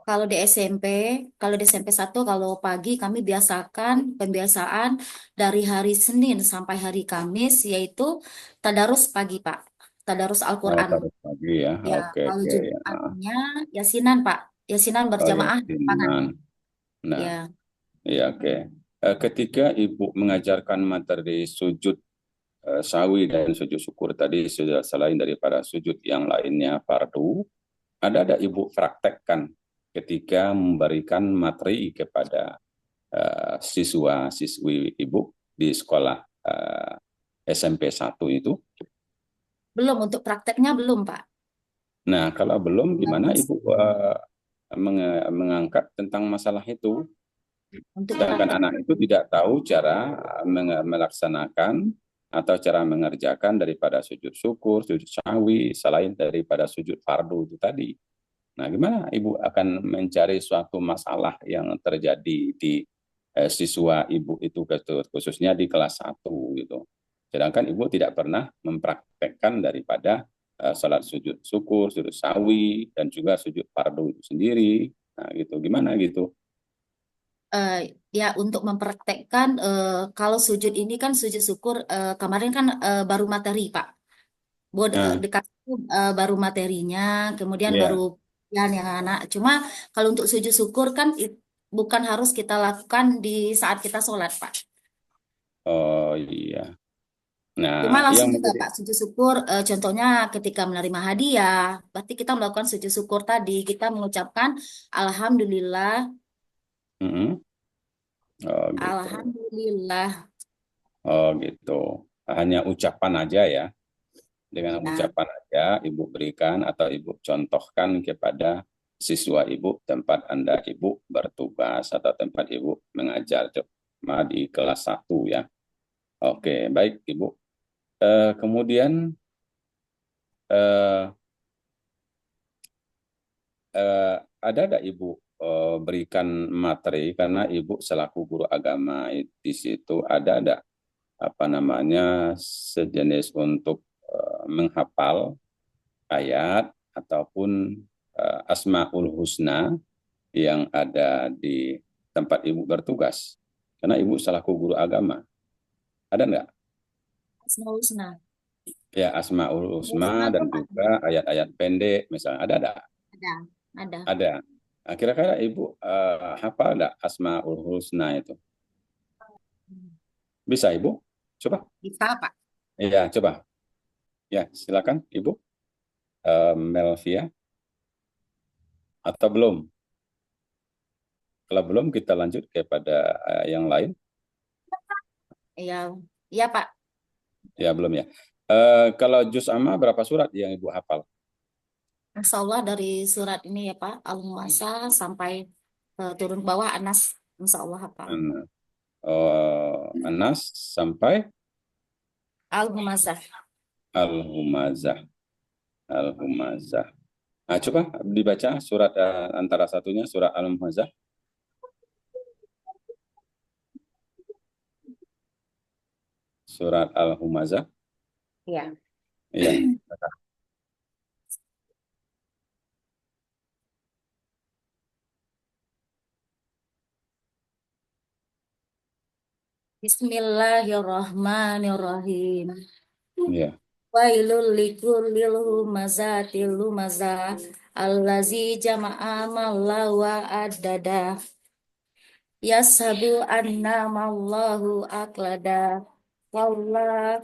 Kalau di SMP 1, kalau pagi kami biasakan pembiasaan dari hari Senin sampai hari Kamis, yaitu tadarus pagi, Pak. Tadarus Al-Quran. Taruh pagi ya. Ya, Oke, kalau oke. Jumatnya Yasinan, Pak. Yasinan berjamaah di lapangan. Yasinan. Nah, Ya. ya oke. Ketika Ibu mengajarkan materi sujud sawi dan sujud syukur tadi, sudah selain daripada sujud yang lainnya fardu, ada Ibu praktekkan ketika memberikan materi kepada siswa-siswi Ibu di sekolah SMP 1 itu? Belum, untuk prakteknya belum, Pak. Nah, kalau belum, gimana Ibu mengangkat tentang masalah itu? Untuk Sedangkan praktek, anak itu tidak tahu cara melaksanakan atau cara mengerjakan daripada sujud syukur, sujud sawi, selain daripada sujud fardu itu tadi. Nah, gimana Ibu akan mencari suatu masalah yang terjadi di siswa Ibu itu, khususnya di kelas 1 gitu. Sedangkan Ibu tidak pernah mempraktekkan daripada salat sujud syukur, sujud sawi, dan juga sujud fardu itu sendiri. Nah, gitu. Gimana gitu? eh, ya untuk mempraktekkan kalau sujud ini kan sujud syukur kemarin kan baru materi Pak. Nah, Dikasih baru materinya, kemudian baru ya. yang anak. Cuma kalau untuk sujud syukur kan bukan harus kita lakukan di saat kita sholat Pak. Oh iya. Nah, Cuma yang langsung juga menjadi Pak sujud syukur. Contohnya ketika menerima hadiah, berarti kita melakukan sujud syukur tadi. Kita mengucapkan Alhamdulillah, Mm-mm. Oh gitu. Alhamdulillah. Oh gitu. Hanya ucapan aja ya. Dengan Ya, ucapan aja Ibu berikan atau Ibu contohkan kepada siswa Ibu tempat Anda Ibu bertugas atau tempat Ibu mengajar cuma di kelas 1 ya. Oke, baik Ibu. Kemudian eh, eh, ada nggak Ibu berikan materi karena Ibu selaku guru agama di situ ada apa namanya sejenis untuk menghafal ayat ataupun Asmaul Husna yang ada di tempat Ibu bertugas. Karena Ibu selaku guru agama. Ada nggak? Asmaul Husna. Ya, Asmaul Asmaul Husna Husna dan tuh Pak. juga ayat-ayat pendek misalnya. Ada? Ada, ada. Ada. Nah, kira-kira Ibu hafal nggak Asmaul Husna itu? Bisa Ibu? Coba. Bisa Pak. Iya, coba. Ya, silakan Ibu. Melvia. Atau belum? Kalau belum, kita lanjut kepada yang lain. Iya, iya Pak. Ya, belum ya. Kalau juz amma berapa surat yang Ibu hafal? Insya Allah dari surat ini ya Pak, Al-Mu'asa sampai turun ke bawah Anas. Insya Allah hafal. Anas sampai Al-Humazah. Al-Humazah. Al-Humazah. Nah, coba dibaca surat antara satunya surat Al-Humazah. Surat Al-Humazah. Ya. Iya. Bismillahirrahmanirrahim. Iya. Wailul likullil humazatil lumazah allazi jama'a malla wa addada yashabu anna mallahu aklada wallah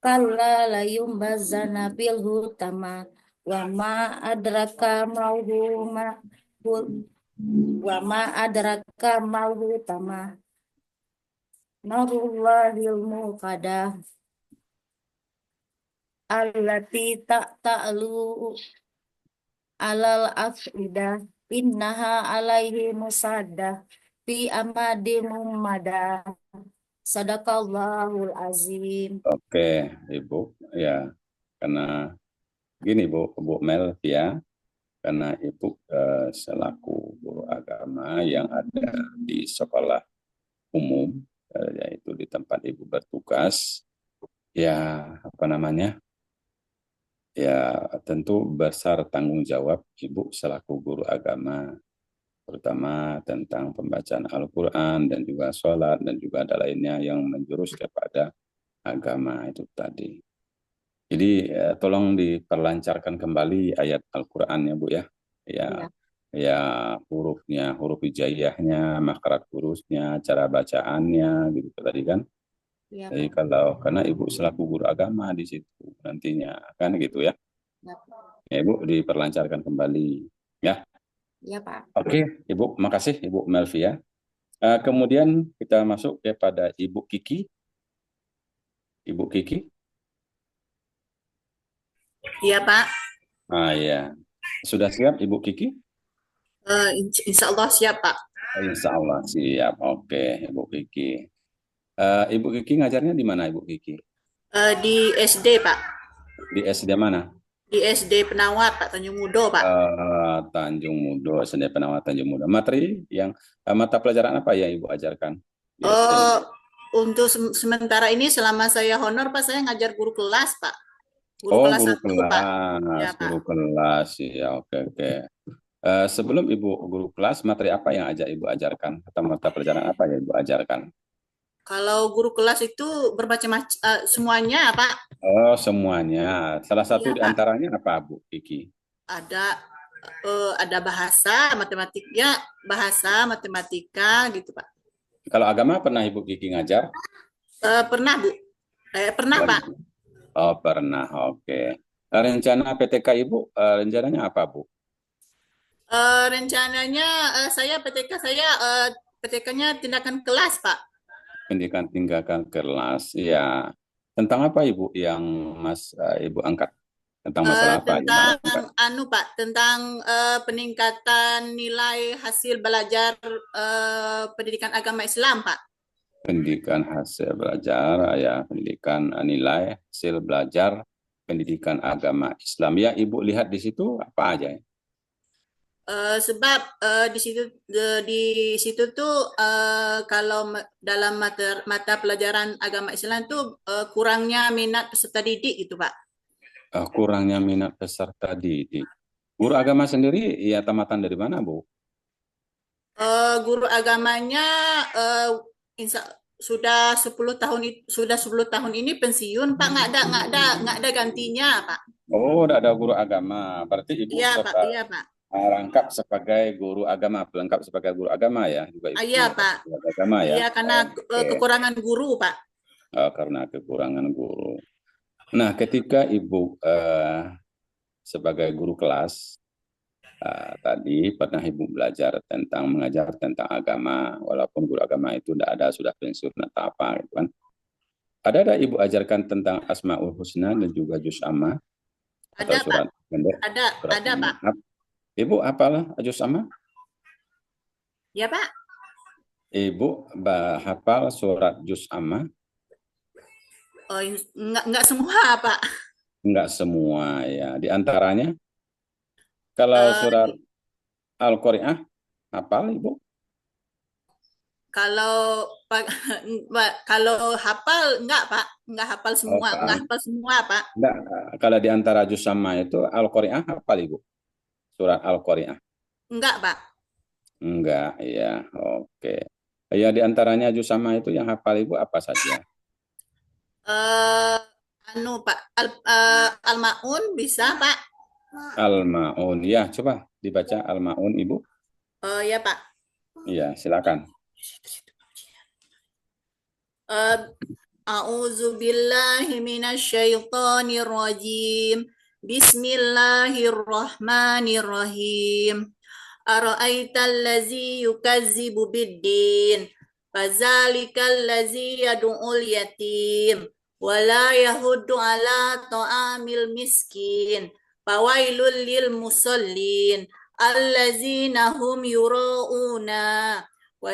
kalla la yumbazana bil hutama wa ma adraka mauhuma wa ma adraka mauhutama narullahil muqadah allati ta'lu alal afidah innaha alaihi musaddah fi amadin mumadah sadaqallahul azim. Oke, Ibu. Ya, karena gini Bu Melvia, karena Ibu selaku guru agama yang ada di sekolah umum, yaitu di tempat Ibu bertugas, ya apa namanya? Ya, tentu besar tanggung jawab Ibu selaku guru agama, terutama tentang pembacaan Al-Quran dan juga sholat dan juga ada lainnya yang menjurus kepada agama itu tadi. Jadi tolong diperlancarkan kembali ayat Al-Quran ya Bu ya. Ya, Ya, ya hurufnya, huruf hijaiyahnya, makhraj hurufnya, cara bacaannya gitu tadi kan. ya Jadi Pak. kalau karena Ibu selaku guru agama di situ nantinya kan gitu ya. Ya, Pak. Ya, Ibu diperlancarkan kembali. Ya, Ya Pak. oke, Ibu, makasih Ibu Melvia. Kemudian kita masuk kepada Ibu Kiki. Ibu Kiki. Iya Pak, Ya, sudah siap Ibu Kiki? Insya Allah siap Pak. Insya Allah siap. Oke, Ibu Kiki. Ibu Kiki ngajarnya di mana Ibu Kiki? Di SD Pak, Di SD mana? di SD Penawat Pak Tanjung Mudo Pak. Tanjung Mudo, SD Penawat Tanjung Mudo. Materi yang mata pelajaran apa yang Ibu ajarkan di SD? Untuk sementara ini selama saya honor Pak, saya ngajar guru kelas Pak. Guru Oh, kelas guru 1 Pak. kelas, Ya Pak. guru kelas. Ya, oke. Sebelum Ibu guru kelas, materi apa yang Ibu ajarkan? Atau mata pelajaran apa yang Ibu ajarkan? Kalau guru kelas itu bermacam-macam, semuanya Pak. Oh, semuanya. Salah satu Iya di Pak. antaranya apa, Bu Kiki? Ada bahasa, matematika gitu Pak. Kalau agama pernah Ibu Kiki ngajar? Pernah Bu. Pernah Pak. Oh, pernah. Oke. Rencana PTK Ibu, rencananya apa, Bu? Rencananya PTK-nya tindakan kelas Pak. Pendidikan tinggalkan kelas. Ya. Tentang apa Ibu yang Ibu angkat? Tentang masalah apa yang Ibu angkat? Tentang peningkatan nilai hasil belajar pendidikan agama Islam Pak. Pendidikan hasil belajar, ya, pendidikan nilai hasil belajar pendidikan agama Islam. Ya, Ibu lihat di situ apa aja? Sebab di situ tuh kalau dalam mata pelajaran agama Islam tuh kurangnya minat peserta didik gitu Pak. Kurangnya minat peserta didik. Guru agama sendiri, ya, tamatan dari mana, Bu? Guru agamanya sudah 10 tahun ini pensiun Pak, nggak ada gantinya Pak. Oh, udah ada guru agama. Berarti Ibu Iya Pak, iya Pak. rangkap sebagai guru agama, pelengkap sebagai guru agama, ya, juga Ibu Iya Pak. guru agama, ya. Iya karena kekurangan guru Pak. Karena kekurangan guru. Nah, ketika Ibu sebagai guru kelas, tadi pernah Ibu mengajar tentang agama, walaupun guru agama itu tidak ada, sudah pensiun atau apa, gitu kan. Ada Ibu ajarkan tentang Asmaul Husna dan juga Juz Amma? Atau Ada surat Pak. pendek? Ada Pak. Ibu hafal Juz Amma? Ya Pak. Ibu hafal surat Juz Amma? Oh, enggak semua Pak. Enggak semua, ya. Di antaranya, kalau surat Al-Qari'ah, hafal Ibu? Kalau hafal enggak Pak, enggak hafal semua, Pak. Enggak, kalau di antara Juz Amma itu Al-Qari'ah hafal Ibu? Surat Al-Qari'ah? Enggak Pak. Enggak, ya. Oke. Ya, di antaranya Juz Amma itu yang hafal Ibu apa saja? Pak, Al-Maun bisa Pak? Al-Maun, ya, coba dibaca Al-Maun Ibu. Ya Pak. Iya, silakan. A'udzu billahi minasyaitonir rajim. Bismillahirrahmanirrahim. Ara'aital ladzi yukazzibu biddin. Fadzalikal ladzi yad'ul yatim wa la yahuddu ala ta'amil miskin. Fawailul lil musallin allazina hum yura'una wa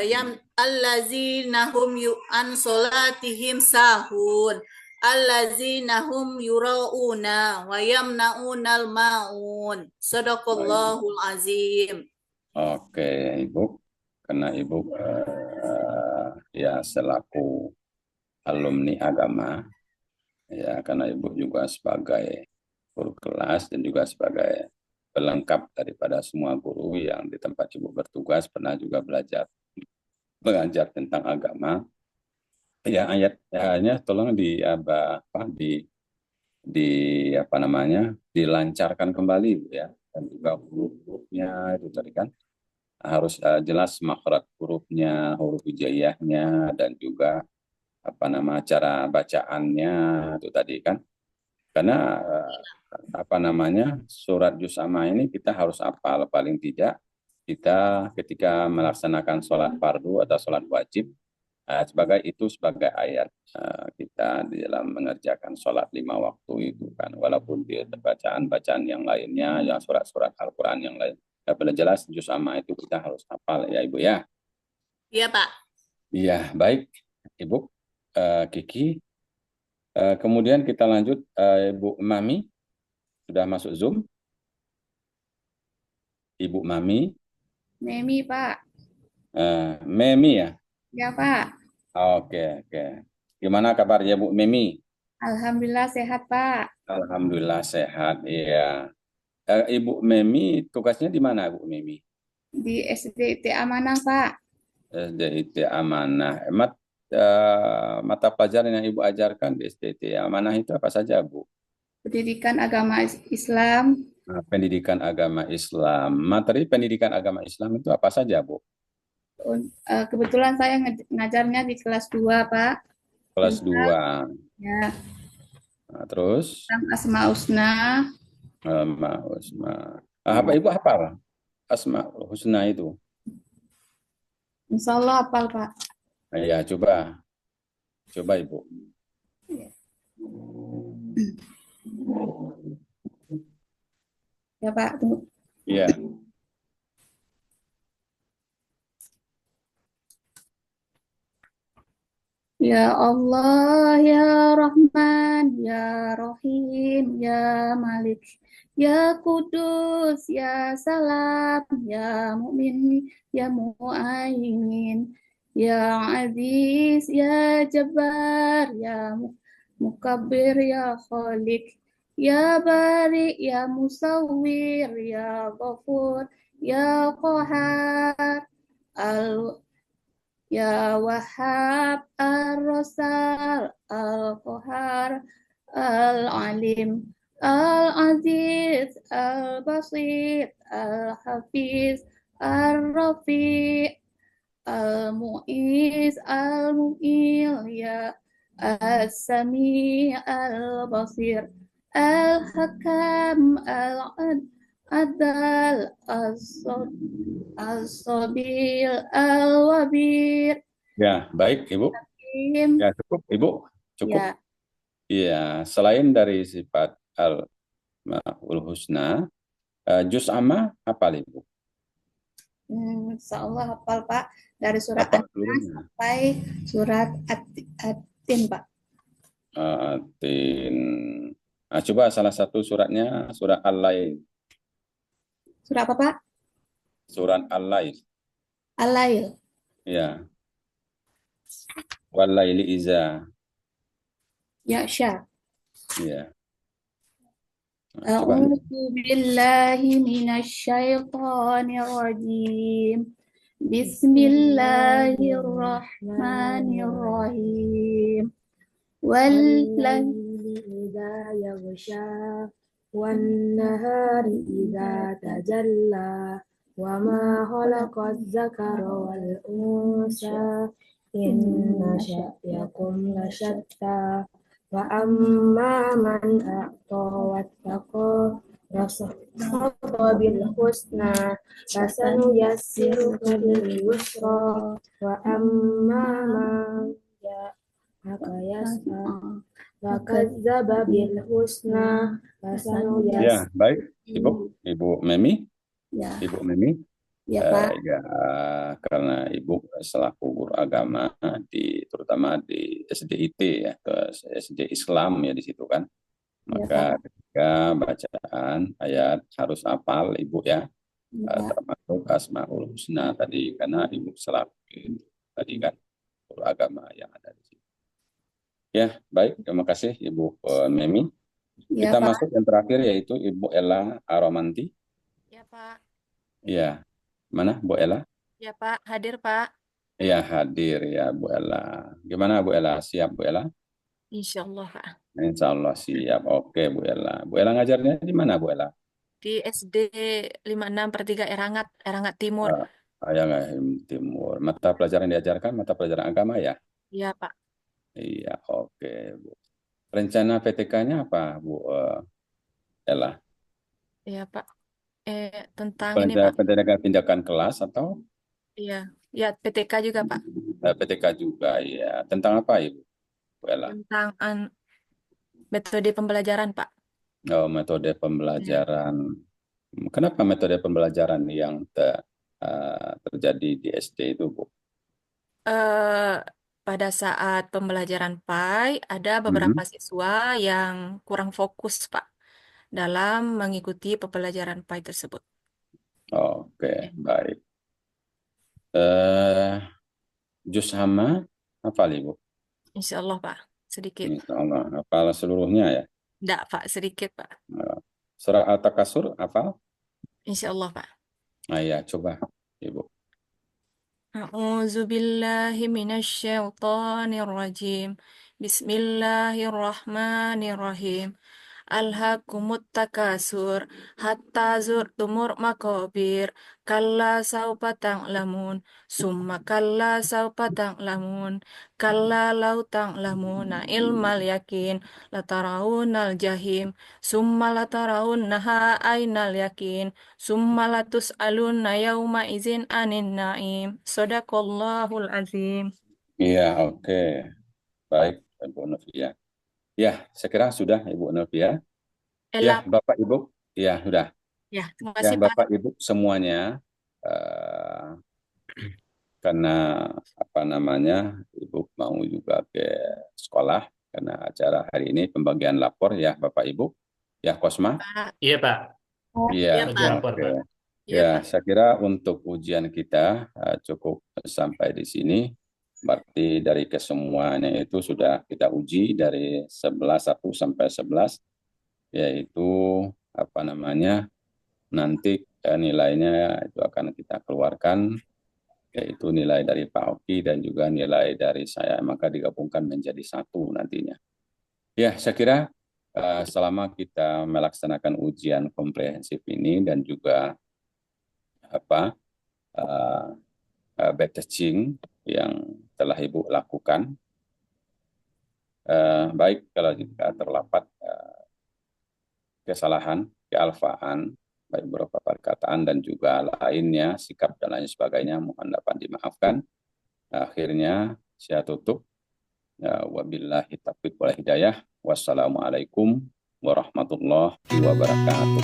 allazina hum an salatihim sahun allazina hum yura'una wa yamna'unal ma'un. Sadaqallahul azim. Oke, Ibu. Karena Ibu ya selaku alumni agama, ya, karena Ibu juga sebagai guru kelas dan juga sebagai pelengkap daripada semua guru yang di tempat Ibu bertugas pernah juga belajar tentang agama. Ya, ayatnya tolong dilancarkan kembali, ya, dan juga huruf-hurufnya itu tadi kan harus jelas makhraj hurufnya, huruf hijaiyahnya, dan juga cara bacaannya itu tadi kan. Karena surat Juz Amma ini kita harus hafal, paling tidak kita ketika melaksanakan sholat fardu atau sholat wajib sebagai ayat kita di dalam mengerjakan sholat 5 waktu itu kan, walaupun di bacaan yang lainnya, yang surat-surat Al-Quran yang lain, tapi jelas Juz Amma itu kita harus hafal, ya Ibu, ya. Iya Pak. Iya, baik Ibu Kiki. Kemudian kita lanjut, Ibu Mami sudah masuk Zoom. Ibu Mami. Memi, Pak. Memi, ya? Ya, Pak. Oke. Gimana kabarnya Bu Memi? Alhamdulillah sehat, Pak. Alhamdulillah sehat, iya. Ibu Memi tugasnya di mana, Bu Memi? Di SDT Amanah, Pak. SDIT Amanah. Mata pelajaran yang Ibu ajarkan di SDIT Amanah itu apa saja, Bu? Pendidikan agama Islam. Pendidikan agama Islam. Materi pendidikan agama Islam itu apa saja, Bu? Kebetulan saya ngajarnya di kelas 2, Pak. Kelas Tentang 2. ya, Nah, terus Asma Husna. Apa Ibu hafal Asmaul Husna itu? Insya Allah hafal, Pak. Ya, coba Ibu. Ya, Pak. Tunggu. Iya. Ya Allah, ya Rahman, ya Rahim, ya Malik, ya Kudus, ya Salam, ya Mu'min, ya Mu'aimin, ya Aziz, ya Jabbar, ya Mukabbir, ya Khalik, ya Bari, ya Musawwir, ya Ghafur, ya Qahar, al Ya Wahhab Ar-Rassal Al-Qahar Al-Alim Al-Aziz Al-Basir Al-Hafiz Ar-Rafi Al-Mu'iz Al-Mu'il Ya As-Sami Al-Basir Al-Hakam Al-Adal Al-Sabil Al-Wabir. Ya, baik Ibu. Ya, cukup Ibu. Cukup. Ya, Iya, selain dari sifat Al-Maul Husna, juz amma apa Ibu? Insya Allah hafal, Pak, dari surat Apa An-Nas seluruhnya? sampai surat At-Tin, Pak. Atin. Nah, coba salah satu suratnya, surat Al-Lail. Surat apa, Pak? Surat Al-Lail. Al-Lail. Ya. Wal-Laili iza. Ya, Syah. Ya. Nah, coba. A'udzu billahi minasyaitonir rajim. Bismillahirrahmanirrahim. Wallahi idza yaghsha wan nahari idza tajalla wa ma khalaqaz zakara wal unsa inna sya'yakum lasyatta wa amma man a'ta wattaqa wasaddaqa bil husna fasanu yassiruka lil yusra wa amma man maka fakadzdzaba bil husna fasanu Ya, baik. Ibu Memi. Ya, Ibu Memi. ya, Pak. Ya, karena Ibu selaku guru agama terutama di SDIT ya, ke SD Islam ya di situ kan. Maka ketika bacaan ayat harus hafal Ibu ya, termasuk Asmaul Husna tadi karena Ibu selaku tadi kan guru agama yang ada di situ. Ya, baik. Terima kasih Ibu Memi. Ya, Kita Pak. masuk yang terakhir yaitu Ibu Ella Aromanti. Ya, Pak. Ya, mana Bu Ella? Ya, Pak. Hadir, Pak. Ya, hadir ya Bu Ella. Gimana Bu Ella? Siap Bu Ella? Insya Allah, Pak. Insya Allah siap. Oke Bu Ella. Bu Ella ngajarnya di mana Bu Ella? Di SD 56/3 Erangat Timur. Ayang Timur. Mata pelajaran diajarkan, mata pelajaran agama ya? Iya, Pak. Iya, oke Bu. Rencana PTK-nya apa Bu Ella? Iya, Pak. Tentang ini, Pak. Pendidikan kelas atau Iya. Ya, PTK juga, Pak. PTK juga ya. Tentang apa Ibu Bu Ella? Tentang metode pembelajaran, Pak. Oh, metode pembelajaran. Kenapa metode pembelajaran yang terjadi di SD itu, Bu? Pada saat pembelajaran PAI, ada beberapa siswa yang kurang fokus, Pak, dalam mengikuti pembelajaran PAI tersebut. Oke, baik. Juz hama hafal Ibu? Insya Allah, Pak. Sedikit. Insya Allah hafal seluruhnya ya? Enggak, Pak. Sedikit, Pak. Surah At-Takasur, hafal? Insya Allah, Pak. Nah, ya, coba, Ibu. A'udzu billahi minasyaitonir rajim. Bismillahirrahmanirrahim. Alhaakumut takasur hatta zurtumur maqabir kalla saufa ta'lamun summa kalla saufa ta'lamun kalla law ta'lamuna ilmal yakin latarawunal jahim summa latarawunnaha ainal yakin summa latus'alunna yawma izin anin na'im. Sadaqallahul azim. Iya, oke. Baik, Ibu Novia. Ya, saya kira sudah, Ibu Novia. Ya, Elap. Bapak Ibu. Ya, sudah. Ya, terima Ya, kasih, Pak. Bapak Ibu semuanya, karena apa namanya, Ibu mau juga ke sekolah karena acara hari ini pembagian lapor ya, Bapak Ibu. Ya, Kosma. Pak. Iya, Pak. Iya, Ya, Bagi Pak. lapor, oke. Pak. Ya, Ya, Pak. saya kira untuk ujian kita cukup sampai di sini. Berarti dari kesemuanya itu sudah kita uji dari 1 sampai 11, yaitu apa namanya, nanti nilainya itu akan kita keluarkan, yaitu nilai dari Pak Oki dan juga nilai dari saya, maka digabungkan menjadi 1 nantinya. Ya, saya kira selama kita melaksanakan ujian komprehensif ini dan juga batching yang telah Ibu lakukan, baik kalau jika terdapat kesalahan, kealfaan, baik berupa perkataan dan juga lainnya, sikap dan lain sebagainya, mohon dapat dimaafkan. Akhirnya saya tutup. Wabillahi taufiq wal hidayah. Wassalamualaikum warahmatullahi wabarakatuh.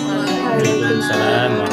Waalaikumsalam.